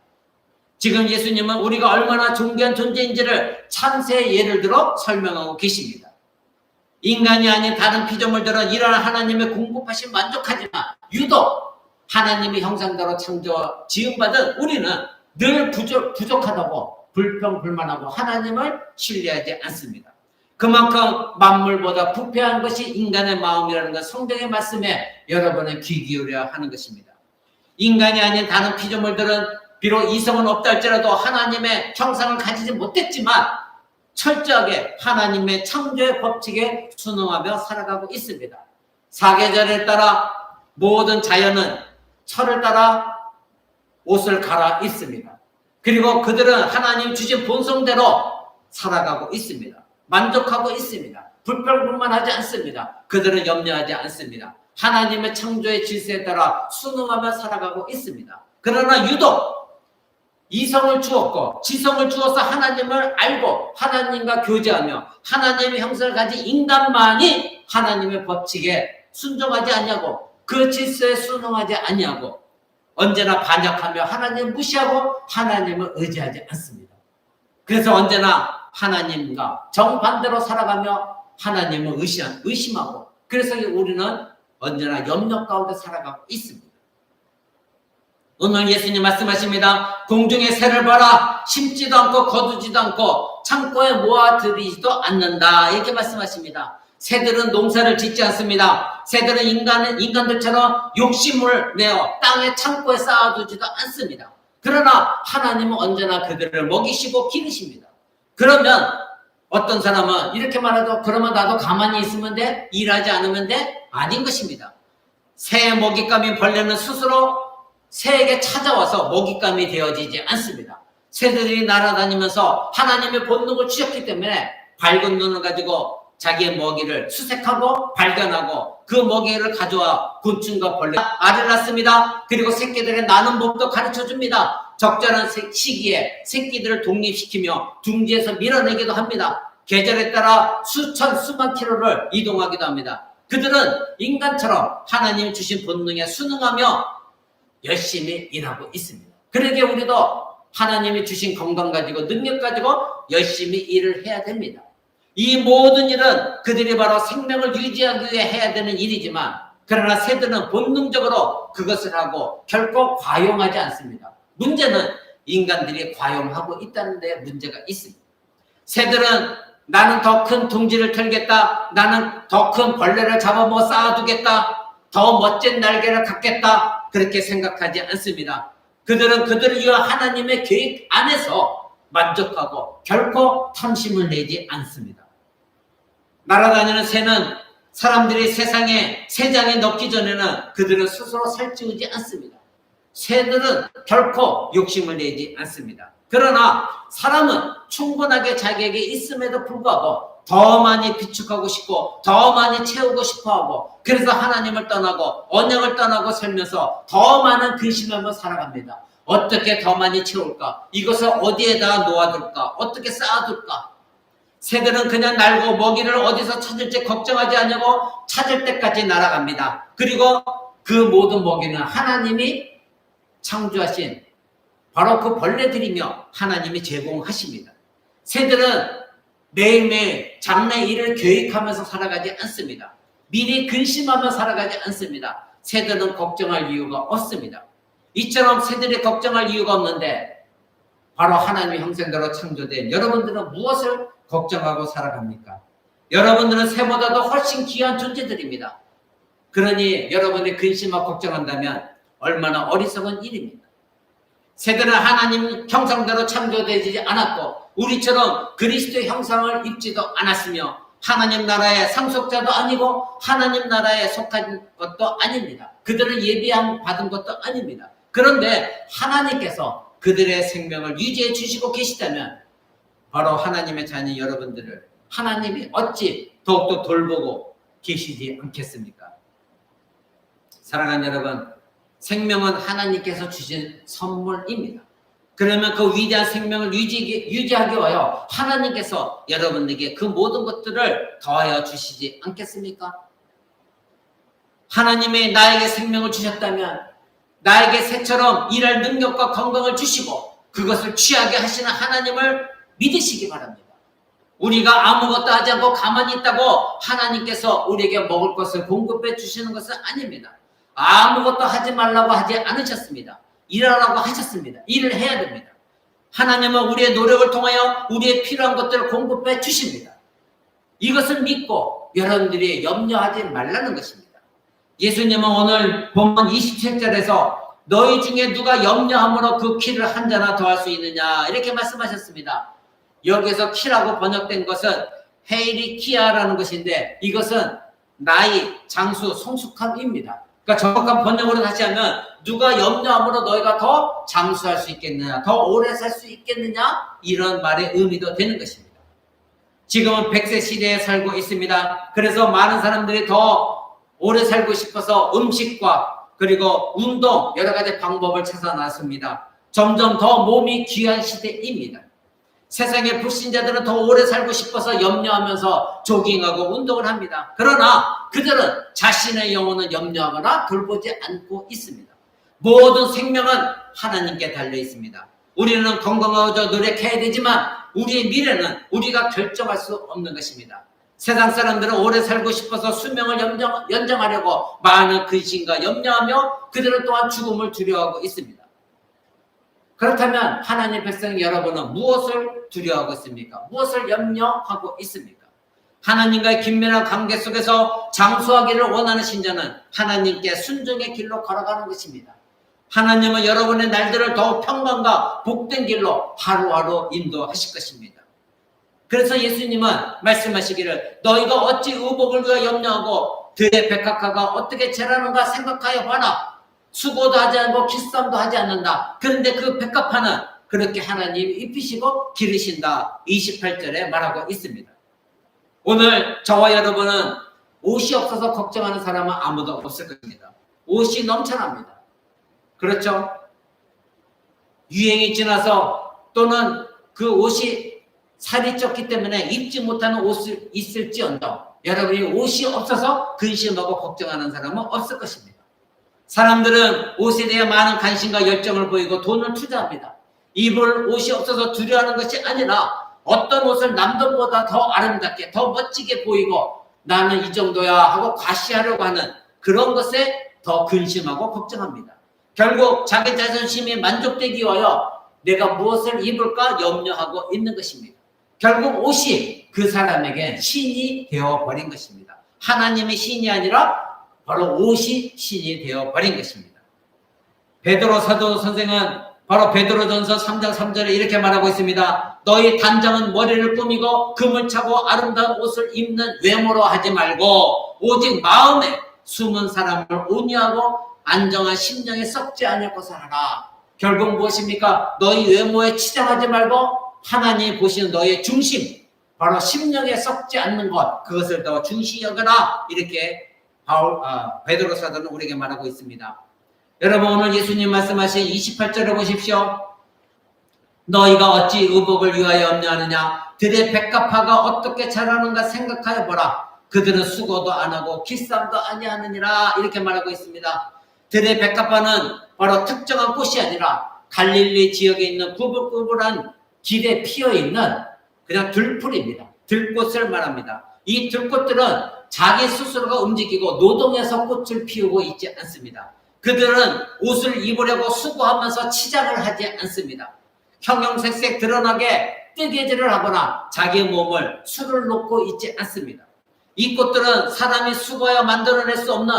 지금 예수님은 우리가 얼마나 존귀한 존재인지를 창세의 예를 들어 설명하고 계십니다. 인간이 아닌 다른 피조물들은 이러한 하나님의 공급하심 만족하지만 유독 하나님의 형상대로 창조 지음받은 우리는 늘 부족하다고 불평불만하고 하나님을 신뢰하지 않습니다. 그만큼 만물보다 부패한 것이 인간의 마음이라는 것 성경의 말씀에 여러분은 귀 기울여야 하는 것입니다. 인간이 아닌 다른 피조물들은 비록 이성은 없다 할지라도 하나님의 형상을 가지지 못했지만 철저하게 하나님의 창조의 법칙에 순응하며 살아가고 있습니다. 사계절에 따라 모든 자연은 철을 따라 옷을 갈아입습니다. 그리고 그들은 하나님 주신 본성대로 살아가고 있습니다. 만족하고 있습니다. 불평불만하지 않습니다. 그들은 염려하지 않습니다. 하나님의 창조의 질서에 따라 순응하며 살아가고 있습니다. 그러나 유독 이성을 주었고 지성을 주어서 하나님을 알고 하나님과 교제하며 하나님의 형상을 가진 인간만이 하나님의 법칙에 순종하지 않냐고 그 질서에 순응하지 않냐고 언제나 반역하며 하나님을 무시하고 하나님을 의지하지 않습니다. 그래서 언제나 하나님과 정반대로 살아가며 하나님을 의심하고 그래서 우리는 언제나 염려 가운데 살아가고 있습니다. 오늘 예수님 말씀하십니다. 공중의 새를 봐라. 심지도 않고 거두지도 않고 창고에 모아들이지도 않는다. 이렇게 말씀하십니다. 새들은 농사를 짓지 않습니다. 새들은 인간들처럼 욕심을 내어 땅에 창고에 쌓아두지도 않습니다. 그러나 하나님은 언제나 그들을 먹이시고 기르십니다. 그러면 어떤 사람은 이렇게 말해도 그러면 나도 가만히 있으면 돼? 일하지 않으면 돼? 아닌 것입니다. 새의 먹잇감인 벌레는 스스로 새에게 찾아와서 먹잇감이 되어지지 않습니다. 새들이 날아다니면서 하나님의 본능을 주셨기 때문에 밝은 눈을 가지고 자기의 먹이를 수색하고 발견하고 그 먹이를 가져와 곤충과 벌레 알을 낳습니다. 그리고 새끼들의 나는 법도 가르쳐줍니다. 적절한 시기에 새끼들을 독립시키며 둥지에서 밀어내기도 합니다. 계절에 따라 수만 킬로를 이동하기도 합니다. 그들은 인간처럼 하나님 주신 본능에 순응하며 열심히 일하고 있습니다. 그러기에 우리도 하나님이 주신 건강 가지고 능력 가지고 열심히 일을 해야 됩니다. 이 모든 일은 그들이 바로 생명을 유지하기 위해 해야 되는 일이지만 그러나 새들은 본능적으로 그것을 하고 결코 과용하지 않습니다. 문제는 인간들이 과용하고 있다는 데 문제가 있습니다. 새들은 나는 더 큰 둥지를 털겠다. 나는 더 큰 벌레를 잡아먹어 쌓아두겠다. 더 멋진 날개를 갖겠다. 그렇게 생각하지 않습니다. 그들은 그들을 위한 하나님의 계획 안에서 만족하고 결코 탐심을 내지 않습니다. 날아다니는 새는 사람들이 세상에 새장에 넣기 전에는 그들은 스스로 살찌우지 않습니다. 새들은 결코 욕심을 내지 않습니다. 그러나 사람은 충분하게 자기에게 있음에도 불구하고 더 많이 비축하고 싶고 더 많이 채우고 싶어하고 그래서 하나님을 떠나고 언약을 떠나고 살면서 더 많은 근심하며 살아갑니다. 어떻게 더 많이 채울까? 이것을 어디에다 놓아둘까? 어떻게 쌓아둘까? 새들은 그냥 날고 먹이를 어디서 찾을지 걱정하지 않냐고 찾을 때까지 날아갑니다. 그리고 그 모든 먹이는 하나님이 창조하신 바로 그 벌레들이며 하나님이 제공하십니다. 새들은 매일매일 장래 일을 계획하면서 살아가지 않습니다. 미리 근심하며 살아가지 않습니다. 새들은 걱정할 이유가 없습니다. 이처럼 새들이 걱정할 이유가 없는데 바로 하나님의 형상대로 창조된 여러분들은 무엇을 걱정하고 살아갑니까? 여러분들은 새보다도 훨씬 귀한 존재들입니다. 그러니 여러분이 근심하고 걱정한다면 얼마나 어리석은 일입니다. 새들은 하나님 형상대로 창조되지 않았고 우리처럼 그리스도의 형상을 입지도 않았으며 하나님 나라의 상속자도 아니고 하나님 나라에 속한 것도 아닙니다. 그들은 예비함 받은 것도 아닙니다. 그런데 하나님께서 그들의 생명을 유지해 주시고 계시다면 바로 하나님의 자녀 여러분들을 하나님이 어찌 더욱더 돌보고 계시지 않겠습니까? 사랑하는 여러분, 생명은 하나님께서 주신 선물입니다. 그러면 그 위대한 생명을 유지하기 위하여 하나님께서 여러분에게 그 모든 것들을 더하여 주시지 않겠습니까? 하나님이 나에게 생명을 주셨다면 나에게 새처럼 일할 능력과 건강을 주시고 그것을 취하게 하시는 하나님을 믿으시기 바랍니다. 우리가 아무것도 하지 않고 가만히 있다고 하나님께서 우리에게 먹을 것을 공급해 주시는 것은 아닙니다. 아무것도 하지 말라고 하지 않으셨습니다. 일하라고 하셨습니다. 일을 해야 됩니다. 하나님은 우리의 노력을 통하여 우리의 필요한 것들을 공급해 주십니다. 이것을 믿고 여러분들이 염려하지 말라는 것입니다. 예수님은 오늘 본문 27절에서 너희 중에 누가 염려함으로 그 키를 한 자나 더할 수 있느냐 이렇게 말씀하셨습니다. 여기서 키라고 번역된 것은 헤이리키아라는 것인데 이것은 나이, 장수, 성숙함입니다. 그러니까 정확한 번역으로 다시 하면 누가 염려함으로 너희가 더 장수할 수 있겠느냐, 더 오래 살 수 있겠느냐 이런 말의 의미도 되는 것입니다. 지금은 100세 시대에 살고 있습니다. 그래서 많은 사람들이 더 오래 살고 싶어서 음식과 그리고 운동 여러 가지 방법을 찾아 나섭니다. 점점 더 몸이 귀한 시대입니다. 세상의 불신자들은 더 오래 살고 싶어서 염려하면서 조깅하고 운동을 합니다. 그러나 그들은 자신의 영혼을 염려하거나 돌보지 않고 있습니다. 모든 생명은 하나님께 달려 있습니다. 우리는 건강하고 노력해야 되지만 우리의 미래는 우리가 결정할 수 없는 것입니다. 세상 사람들은 오래 살고 싶어서 수명을 연장하려고 많은 근심과 염려하며 그들은 또한 죽음을 두려워하고 있습니다. 그렇다면 하나님의 백성 여러분은 무엇을 두려워하고 있습니까? 무엇을 염려하고 있습니까? 하나님과의 긴밀한 관계 속에서 장수하기를 원하는 신자는 하나님께 순종의 길로 걸어가는 것입니다. 하나님은 여러분의 날들을 더욱 평강과 복된 길로 하루하루 인도하실 것입니다. 그래서 예수님은 말씀하시기를 너희가 어찌 의복을 위하여 염려하고 들의 백합화가 어떻게 자라는가 생각하여 봐라. 수고도 하지 않고 기싸움도 하지 않는다. 그런데 그 백합화는 그렇게 하나님이 입히시고 기르신다. 28절에 말하고 있습니다. 오늘 저와 여러분은 옷이 없어서 걱정하는 사람은 아무도 없을 것입니다. 옷이 넘쳐납니다. 그렇죠? 유행이 지나서 또는 그 옷이 살이 쪘기 때문에 입지 못하는 옷이 있을지언정 여러분이 옷이 없어서 근심하고 걱정하는 사람은 없을 것입니다. 사람들은 옷에 대해 많은 관심과 열정을 보이고 돈을 투자합니다. 입을 옷이 없어서 두려워하는 것이 아니라 어떤 옷을 남들보다 더 아름답게 더 멋지게 보이고 나는 이 정도야 하고 과시하려고 하는 그런 것에 더 근심하고 걱정합니다. 결국 자기 자존심이 만족되기 위하여 내가 무엇을 입을까 염려하고 있는 것입니다. 결국 옷이 그 사람에게 신이 되어버린 것입니다. 하나님의 신이 아니라 바로 옷이 신이 되어버린 것입니다. 베드로 사도 선생은 바로 베드로전서 3장 3절에 이렇게 말하고 있습니다. 너희 단장은 머리를 꾸미고 금을 차고 아름다운 옷을 입는 외모로 하지 말고 오직 마음에 숨은 사람을 온유하고 안정한 심령에 썩지 않을 것을 하라. 결국 무엇입니까? 너희 외모에 치장하지 말고 하나님이 보시는 너의 중심, 바로 심령에 썩지 않는 것, 그것을 더 중시 여겨라. 이렇게 베드로 사도는 우리에게 말하고 있습니다. 여러분 오늘 예수님 말씀하신 28절을 보십시오. 너희가 어찌 의복을 위하여 염려하느냐? 들의 백합화가 어떻게 자라는가 생각하여 보라. 그들은 수고도 안 하고 기싸움도 아니하느니라. 이렇게 말하고 있습니다. 들의 백합화는 바로 특정한 꽃이 아니라 갈릴리 지역에 있는 구불구불한 길에 피어있는 그냥 들풀입니다. 들꽃을 말합니다. 이 들꽃들은 자기 스스로가 움직이고 노동해서 꽃을 피우고 있지 않습니다. 그들은 옷을 입으려고 수고하면서 치장을 하지 않습니다. 형형색색 드러나게 뜨개질을 하거나 자기 몸을 술을 놓고 있지 않습니다. 이 꽃들은 사람이 수고하여 만들어낼 수 없는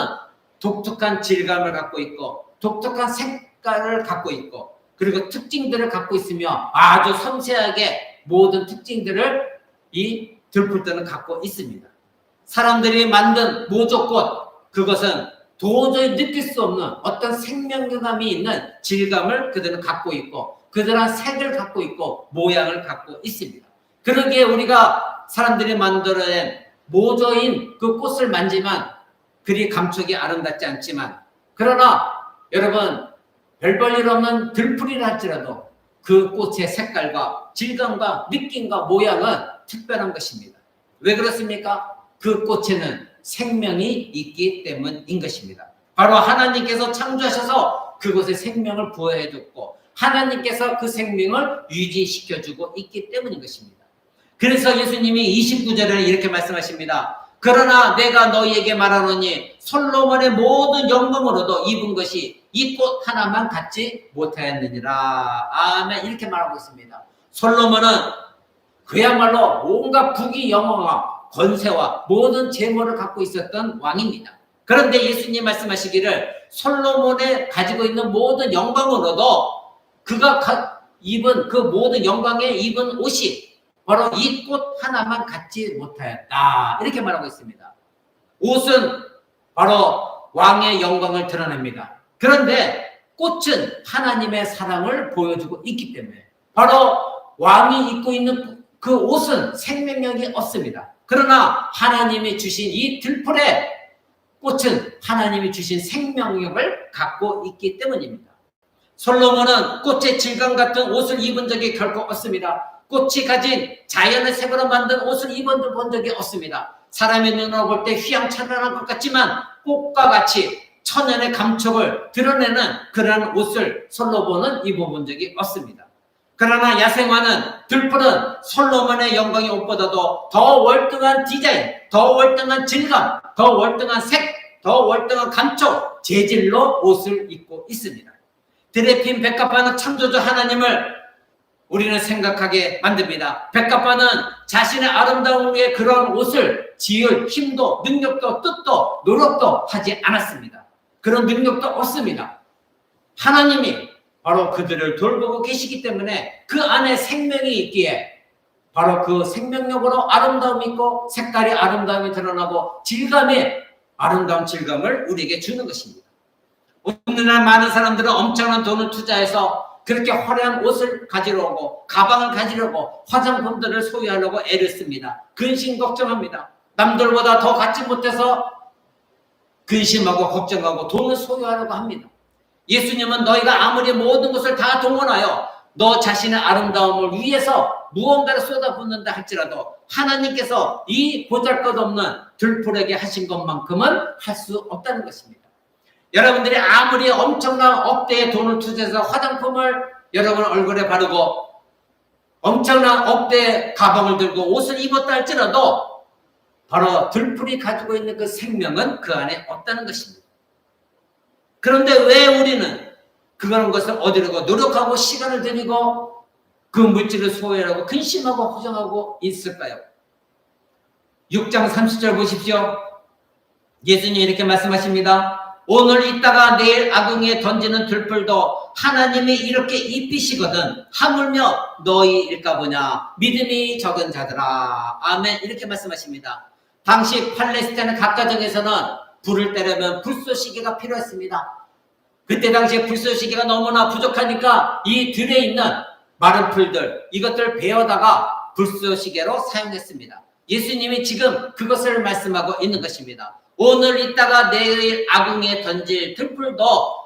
독특한 질감을 갖고 있고 독특한 색깔을 갖고 있고 그리고 특징들을 갖고 있으며 아주 섬세하게 모든 특징들을 이 들풀들은 갖고 있습니다. 사람들이 만든 모조꽃, 그것은 도저히 느낄 수 없는 어떤 생명감이 있는 질감을 그들은 갖고 있고 그들은 색을 갖고 있고 모양을 갖고 있습니다. 그러기에 우리가 사람들이 만들어낸 모조인 그 꽃을 만지면 그리 감촉이 아름답지 않지만 그러나 여러분 별 볼 일 없는 들풀이라 할지라도 그 꽃의 색깔과 질감과 느낌과 모양은 특별한 것입니다. 왜 그렇습니까? 그 꽃에는 생명이 있기 때문인 것입니다. 바로 하나님께서 창조하셔서 그곳에 생명을 부여해 줬고 하나님께서 그 생명을 유지시켜주고 있기 때문인 것입니다. 그래서 예수님이 29절에 이렇게 말씀하십니다. 그러나 내가 너희에게 말하노니 솔로몬의 모든 영광으로도 입은 것이 이 꽃 하나만 갖지 못하였느니라. 아멘. 이렇게 말하고 있습니다. 솔로몬은 그야말로 온갖 부귀 영화와 권세와 모든 재물을 갖고 있었던 왕입니다. 그런데 예수님 말씀하시기를 솔로몬의 가지고 있는 모든 영광으로도 그가 입은 그 모든 영광에 입은 옷이 바로 이 꽃 하나만 갖지 못하였다. 이렇게 말하고 있습니다. 옷은 바로 왕의 영광을 드러냅니다. 그런데 꽃은 하나님의 사랑을 보여주고 있기 때문에 바로 왕이 입고 있는 그 옷은 생명력이 없습니다. 그러나 하나님이 주신 이 들풀의 꽃은 하나님이 주신 생명력을 갖고 있기 때문입니다. 솔로몬은 꽃의 질감 같은 옷을 입은 적이 결코 없습니다. 꽃이 가진 자연의 색으로 만든 옷을 입은 적이 없습니다. 사람의 눈으로 볼 때 휘황찬란한 것 같지만 꽃과 같이 천연의 감촉을 드러내는 그러한 옷을 솔로몬은 입어본 적이 없습니다. 그러나 야생화는 들풀은 솔로몬의 영광의 옷보다도 더 월등한 디자인, 더 월등한 질감, 더 월등한 색, 더 월등한 감촉, 재질로 옷을 입고 있습니다. 들에 핀 백합화는 창조주 하나님을 우리는 생각하게 만듭니다. 백합화는 자신의 아름다움 위에 그런 옷을 지을 힘도 능력도 뜻도 노력도 하지 않았습니다. 그런 능력도 없습니다. 하나님이 바로 그들을 돌보고 계시기 때문에 그 안에 생명이 있기에 바로 그 생명력으로 아름다움이 있고 색깔이 아름다움이 드러나고 질감의 아름다운 질감을 우리에게 주는 것입니다. 오늘날 많은 사람들은 엄청난 돈을 투자해서 그렇게 화려한 옷을 가지러 오고 가방을 가지려고 화장품들을 소유하려고 애를 씁니다. 근심 걱정합니다. 남들보다 더 갖지 못해서 근심하고 걱정하고 돈을 소유하려고 합니다. 예수님은 너희가 아무리 모든 것을 다 동원하여 너 자신의 아름다움을 위해서 무언가를 쏟아붓는다 할지라도 하나님께서 이 보잘것없는 들풀에게 하신 것만큼은 할 수 없다는 것입니다. 여러분들이 아무리 엄청난 억대의 돈을 투자해서 화장품을 여러분 얼굴에 바르고 엄청난 억대의 가방을 들고 옷을 입었다 할지라도 바로 들풀이 가지고 있는 그 생명은 그 안에 없다는 것입니다. 그런데 왜 우리는 그런 것을 얻으려고 노력하고 시간을 들이고 그 물질을 소유하려고 근심하고 걱정하고 있을까요? 6장 30절 보십시오. 예수님이 이렇게 말씀하십니다. 오늘 있다가 내일 악흥에 던지는 들풀도 하나님이 이렇게 입히시거든 하물며 너희일까 보냐 믿음이 적은 자들아. 아멘. 이렇게 말씀하십니다. 당시 팔레스타인 각 가정에서는 불을 때려면 불쏘시개가 필요했습니다. 그때 당시에 불쏘시개가 너무나 부족하니까 이 들에 있는 마른 풀들 이것들 베어다가 불쏘시개로 사용했습니다. 예수님이 지금 그것을 말씀하고 있는 것입니다. 오늘 있다가 내일 악흥에 던질 들풀도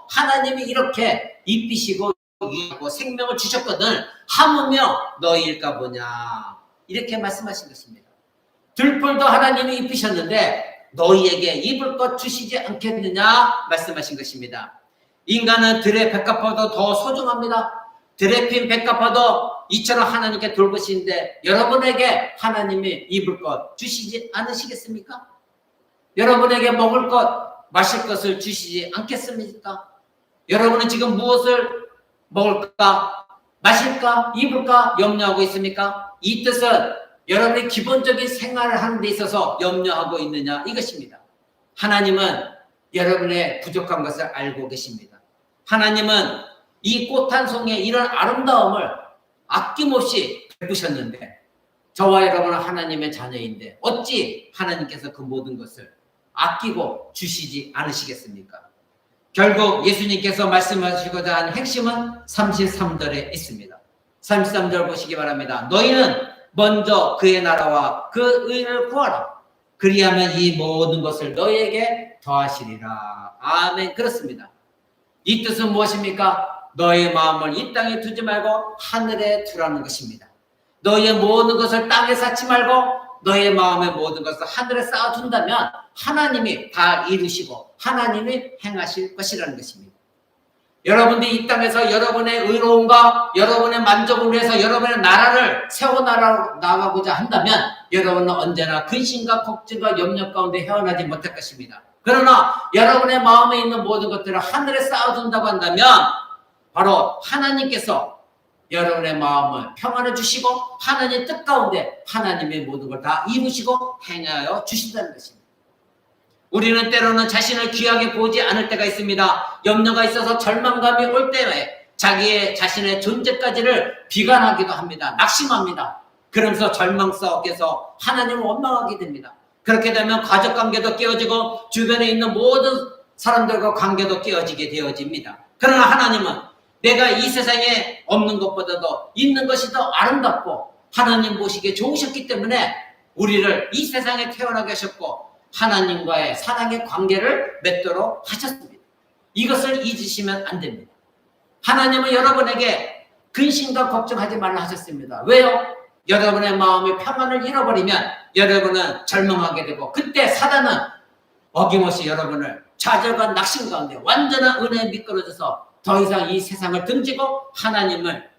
하나님이 이렇게 입히시고 유하고 생명을 주셨거든 하물며 너희일까 보냐 이렇게 말씀하신 것입니다. 들풀도 하나님이 입히셨는데 너희에게 입을 것 주시지 않겠느냐 말씀하신 것입니다. 인간은 들의 백합화도 더 소중합니다. 들에 핀 백합화도 이처럼 하나님께 돌보시는데 여러분에게 하나님이 입을 것 주시지 않으시겠습니까? 여러분에게 먹을 것, 마실 것을 주시지 않겠습니까? 여러분은 지금 무엇을 먹을까, 마실까, 입을까 염려하고 있습니까? 이 뜻은 여러분의 기본적인 생활을 하는 데 있어서 염려하고 있느냐 이것입니다. 하나님은 여러분의 부족한 것을 알고 계십니다. 하나님은 이 꽃 한 송이에 이런 아름다움을 아낌없이 베푸셨는데 저와 여러분은 하나님의 자녀인데 어찌 하나님께서 그 모든 것을 아끼고 주시지 않으시겠습니까? 결국 예수님께서 말씀하시고자 한 핵심은 33절에 있습니다. 33절 보시기 바랍니다. 너희는 먼저 그의 나라와 그 의를 구하라. 그리하면 이 모든 것을 너희에게 더하시리라. 아멘. 그렇습니다. 이 뜻은 무엇입니까? 너의 마음을 이 땅에 두지 말고 하늘에 두라는 것입니다. 너의 모든 것을 땅에 쌓지 말고 너의 마음의 모든 것을 하늘에 쌓아둔다면 하나님이 다 이루시고 하나님이 행하실 것이라는 것입니다. 여러분들이 이 땅에서 여러분의 의로움과 여러분의 만족을 위해서 여러분의 나라를 세워나가고자 한다면 여러분은 언제나 근심과 걱정과 염려 가운데 헤어나지 못할 것입니다. 그러나 여러분의 마음에 있는 모든 것들을 하늘에 쌓아둔다고 한다면 바로 하나님께서 여러분의 마음을 평안을 주시고 하나님의 뜻 가운데 하나님의 모든 걸 다 이루시고 행하여 주신다는 것입니다. 우리는 때로는 자신을 귀하게 보지 않을 때가 있습니다. 염려가 있어서 절망감이 올 때에 자기의 자신의 존재까지를 비관하기도 합니다. 낙심합니다. 그러면서 절망 속에서 하나님을 원망하게 됩니다. 그렇게 되면 가족관계도 깨어지고 주변에 있는 모든 사람들과 관계도 깨어지게 되어집니다. 그러나 하나님은 내가 이 세상에 없는 것보다도 있는 것이 더 아름답고 하나님 보시기에 좋으셨기 때문에 우리를 이 세상에 태어나게 하셨고 하나님과의 사랑의 관계를 맺도록 하셨습니다. 이것을 잊으시면 안 됩니다. 하나님은 여러분에게 근심과 걱정하지 말라 하셨습니다. 왜요? 여러분의 마음의 평안을 잃어버리면 여러분은 절망하게 되고 그때 사단은 어김없이 여러분을 좌절과 낙심 가운데 완전한 은혜에 미끄러져서 더 이상 이 세상을 등지고 하나님을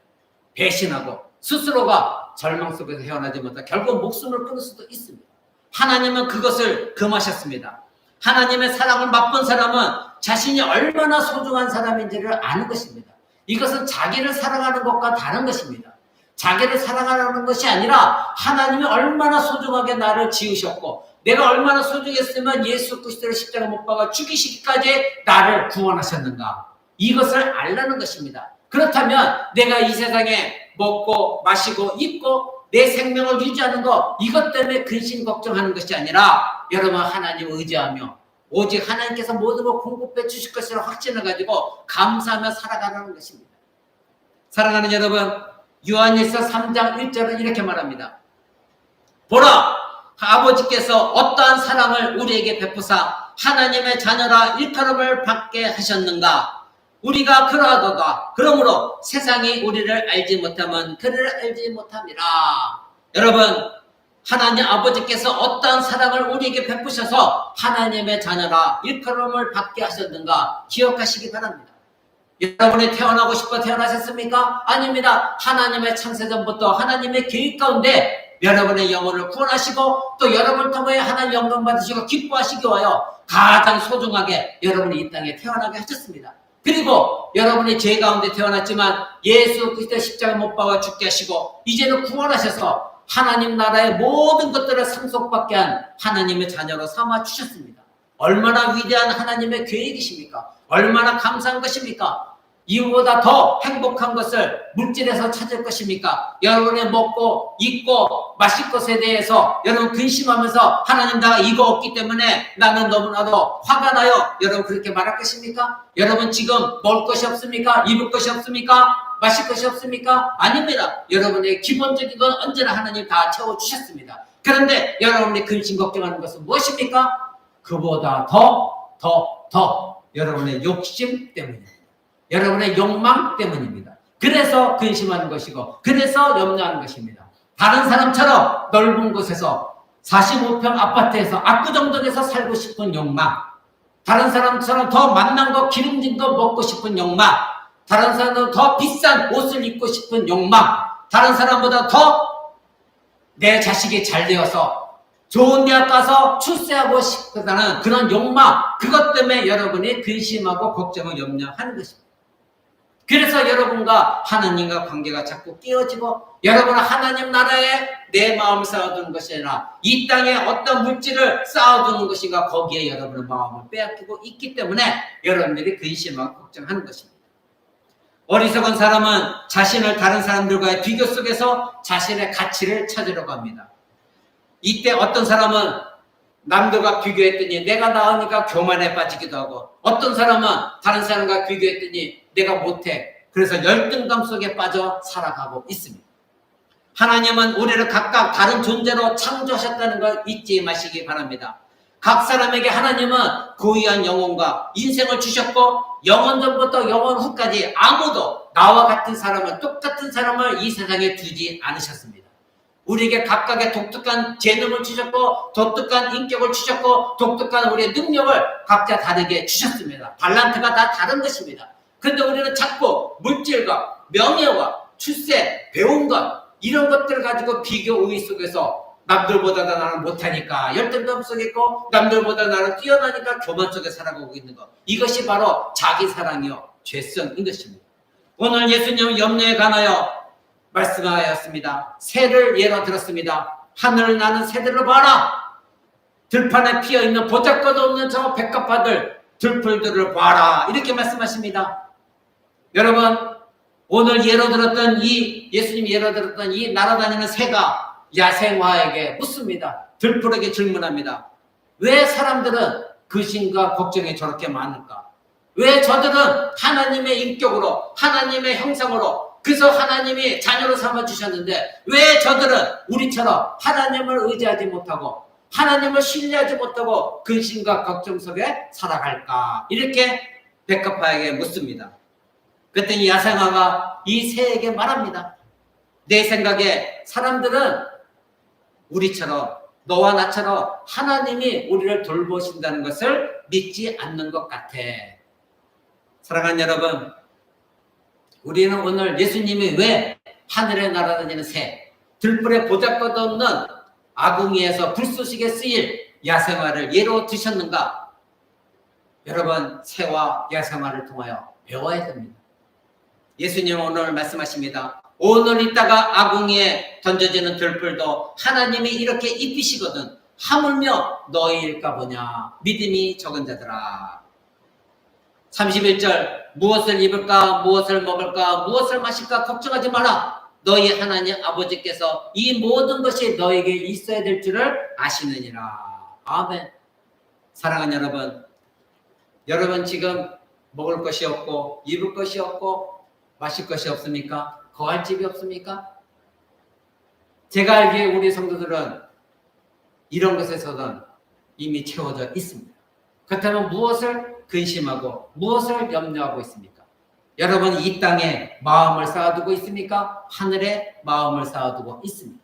배신하고 스스로가 절망 속에서 헤어나지 못하고 결국 목숨을 끊을 수도 있습니다. 하나님은 그것을 금하셨습니다. 하나님의 사랑을 맛본 사람은 자신이 얼마나 소중한 사람인지를 아는 것입니다. 이것은 자기를 사랑하는 것과 다른 것입니다. 자기를 사랑하는 것이 아니라 하나님이 얼마나 소중하게 나를 지으셨고 내가 얼마나 소중했으면 예수 그리스도를 십자가 못 박아 죽이시기까지 나를 구원하셨는가. 이것을 알라는 것입니다. 그렇다면 내가 이 세상에 먹고 마시고 입고 내 생명을 유지하는 것, 이것 때문에 근심 걱정하는 것이 아니라 여러분 하나님을 의지하며 오직 하나님께서 모든 걸 공급해 주실 것이라 확신을 가지고 감사하며 살아가는 것입니다. 사랑하는 여러분, 요한일서 3장 1절은 이렇게 말합니다. 보라, 아버지께서 어떠한 사랑을 우리에게 베푸사 하나님의 자녀라 일컬음을 받게 하셨는가. 우리가 그러하도다. 그러므로 세상이 우리를 알지 못하면 그를 알지 못함이라. 여러분, 하나님 아버지께서 어떠한 사랑을 우리에게 베푸셔서 하나님의 자녀라 일컬음을 받게 하셨는가 기억하시기 바랍니다. 여러분이 태어나고 싶어 태어나셨습니까? 아닙니다. 하나님의 창세전부터 하나님의 계획 가운데 여러분의 영혼을 구원하시고 또 여러분을 통해 하나님 영광 받으시고 기뻐하시기 위하여 가장 소중하게 여러분이 이 땅에 태어나게 하셨습니다. 그리고 여러분이 죄 가운데 태어났지만 예수 그리스도 십자가 못 박아 죽게 하시고 이제는 구원하셔서 하나님 나라의 모든 것들을 상속받게 한 하나님의 자녀로 삼아 주셨습니다. 얼마나 위대한 하나님의 계획이십니까? 얼마나 감사한 것입니까? 이보다 더 행복한 것을 물질에서 찾을 것입니까? 여러분의 먹고 입고 마실 것에 대해서 여러분 근심하면서 하나님 나 이거 없기 때문에 나는 너무나도 화가 나요. 여러분 그렇게 말할 것입니까? 여러분 지금 먹을 것이 없습니까? 입을 것이 없습니까? 마실 것이 없습니까? 아닙니다. 여러분의 기본적인 건 언제나 하나님 다 채워주셨습니다. 그런데 여러분이 근심 걱정하는 것은 무엇입니까? 그보다 더 여러분의 욕심 때문입니다. 여러분의 욕망 때문입니다. 그래서 근심하는 것이고 그래서 염려하는 것입니다. 다른 사람처럼 넓은 곳에서 45평 아파트에서 압구정동에서 살고 싶은 욕망, 다른 사람처럼 더 맛난 거 기름진 거 먹고 싶은 욕망, 다른 사람은 더 비싼 옷을 입고 싶은 욕망, 다른 사람보다 더 내 자식이 잘 되어서 좋은 대학 가서 출세하고 싶다는 그런 욕망, 그것 때문에 여러분이 근심하고 걱정을 염려하는 것입니다. 그래서 여러분과 하나님과 관계가 자꾸 깨어지고 여러분은 하나님 나라에 내 마음을 쌓아두는 것이 아니라 이 땅에 어떤 물질을 쌓아두는 것인가 거기에 여러분의 마음을 빼앗기고 있기 때문에 여러분들이 근심하고 걱정하는 것입니다. 어리석은 사람은 자신을 다른 사람들과의 비교 속에서 자신의 가치를 찾으려고 합니다. 이때 어떤 사람은 남들과 비교했더니 내가 나으니까 교만에 빠지기도 하고 어떤 사람은 다른 사람과 비교했더니 내가 못해. 그래서 열등감 속에 빠져 살아가고 있습니다. 하나님은 우리를 각각 다른 존재로 창조하셨다는 걸 잊지 마시기 바랍니다. 각 사람에게 하나님은 고유한 영혼과 인생을 주셨고 영원 전부터 영원 후까지 아무도 나와 같은 사람을 똑같은 사람을 이 세상에 두지 않으셨습니다. 우리에게 각각의 독특한 재능을 주셨고 독특한 인격을 주셨고 독특한 우리의 능력을 각자 다르게 주셨습니다. 달란트가 다 다른 것입니다. 그런데 우리는 자꾸 물질과 명예와 출세, 배운 것 이런 것들을 가지고 비교 우위 속에서 남들보다 나는 못하니까 열등감 속에 있고 남들보다 나는 뛰어나니까 교만 속에 살아가고 있는 것, 이것이 바로 자기사랑이요 죄성인 것입니다. 오늘 예수님은 염려에 관하여 말씀하였습니다. 새를 예로 들었습니다. 하늘을 나는 새들을 봐라. 들판에 피어있는 보잘것없는 저 백합화들 들풀들을 봐라. 이렇게 말씀하십니다. 여러분 오늘 예로 들었던 예수님 예로 들었던 이 날아다니는 새가 야생화에게 묻습니다. 들풀에게 질문합니다. 왜 사람들은 근심과 걱정이 저렇게 많을까? 왜 저들은 하나님의 인격으로 하나님의 형상으로 그래서 하나님이 자녀로 삼아주셨는데 왜 저들은 우리처럼 하나님을 의지하지 못하고 하나님을 신뢰하지 못하고 근심과 걱정 속에 살아갈까? 이렇게 백합화에게 묻습니다. 그랬더니 야생화가 이 새에게 말합니다. 내 생각에 사람들은 우리처럼 너와 나처럼 하나님이 우리를 돌보신다는 것을 믿지 않는 것 같아. 사랑하는 여러분, 우리는 오늘 예수님이 왜 하늘에 날아다니는 새, 들불에 보잘것없는 아궁이에서 불쏘시개 쓰일 야생화를 예로 드셨는가? 여러분, 새와 야생화를 통하여 배워야 됩니다. 예수님은 오늘 말씀하십니다. 오늘 있다가 아궁이에 던져지는 들풀도 하나님이 이렇게 입히시거든 하물며 너희일까 보냐 믿음이 적은 자들아. 31절 무엇을 입을까 무엇을 먹을까 무엇을 마실까 걱정하지 마라. 너희 하나님 아버지께서 이 모든 것이 너에게 있어야 될 줄을 아시느니라. 아멘. 사랑하는 여러분, 여러분 지금 먹을 것이 없고 입을 것이 없고 마실 것이 없습니까? 거할 집이 없습니까? 제가 알기에 우리 성도들은 이런 것에서는 이미 채워져 있습니다. 그렇다면 무엇을 근심하고 무엇을 염려하고 있습니까? 여러분 이 땅에 마음을 쌓아두고 있습니까? 하늘에 마음을 쌓아두고 있습니까?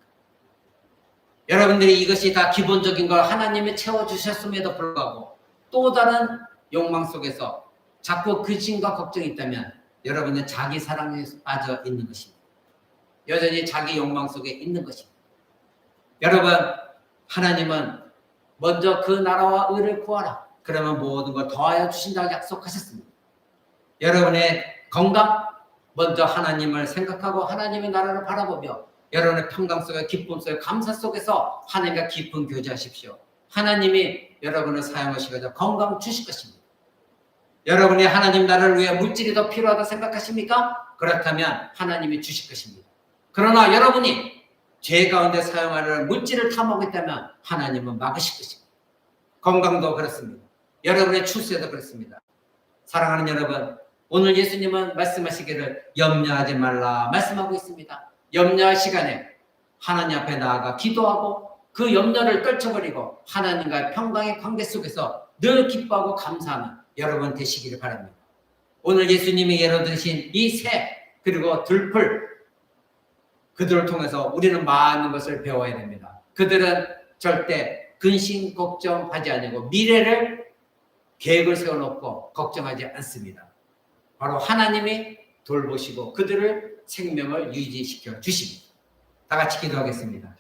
여러분들이 이것이 다 기본적인 걸 하나님이 채워주셨음에도 불구하고 또 다른 욕망 속에서 자꾸 근심과 걱정이 있다면 여러분은 자기 사랑에 빠져 있는 것입니다. 여전히 자기 욕망 속에 있는 것입니다. 여러분 하나님은 먼저 그 나라와 의를 구하라. 그러면 모든 걸 더하여 주신다고 약속하셨습니다. 여러분의 건강 먼저 하나님을 생각하고 하나님의 나라를 바라보며 여러분의 평강 속에 기쁨 속에 감사 속에서 하나님과 깊은 교제하십시오. 하나님이 여러분을 사용하시고자 건강 주실 것입니다. 여러분이 하나님 나라를 위해 물질이 더 필요하다고 생각하십니까? 그렇다면 하나님이 주실 것입니다. 그러나 여러분이 죄 가운데 사용하려는 물질을 탐하고 있다면 하나님은 막으실 것입니다. 건강도 그렇습니다. 여러분의 출세도 그렇습니다. 사랑하는 여러분, 오늘 예수님은 말씀하시기를 염려하지 말라 말씀하고 있습니다. 염려할 시간에 하나님 앞에 나아가 기도하고 그 염려를 떨쳐버리고 하나님과의 평강의 관계 속에서 늘 기뻐하고 감사하는 여러분 되시기를 바랍니다. 오늘 예수님이 예로 드신 이 새 그리고 들풀 그들을 통해서 우리는 많은 것을 배워야 됩니다. 그들은 절대 근심 걱정하지 아니고 미래를 계획을 세워놓고 걱정하지 않습니다. 바로 하나님이 돌보시고 그들을 생명을 유지시켜 주십니다. 다 같이 기도하겠습니다.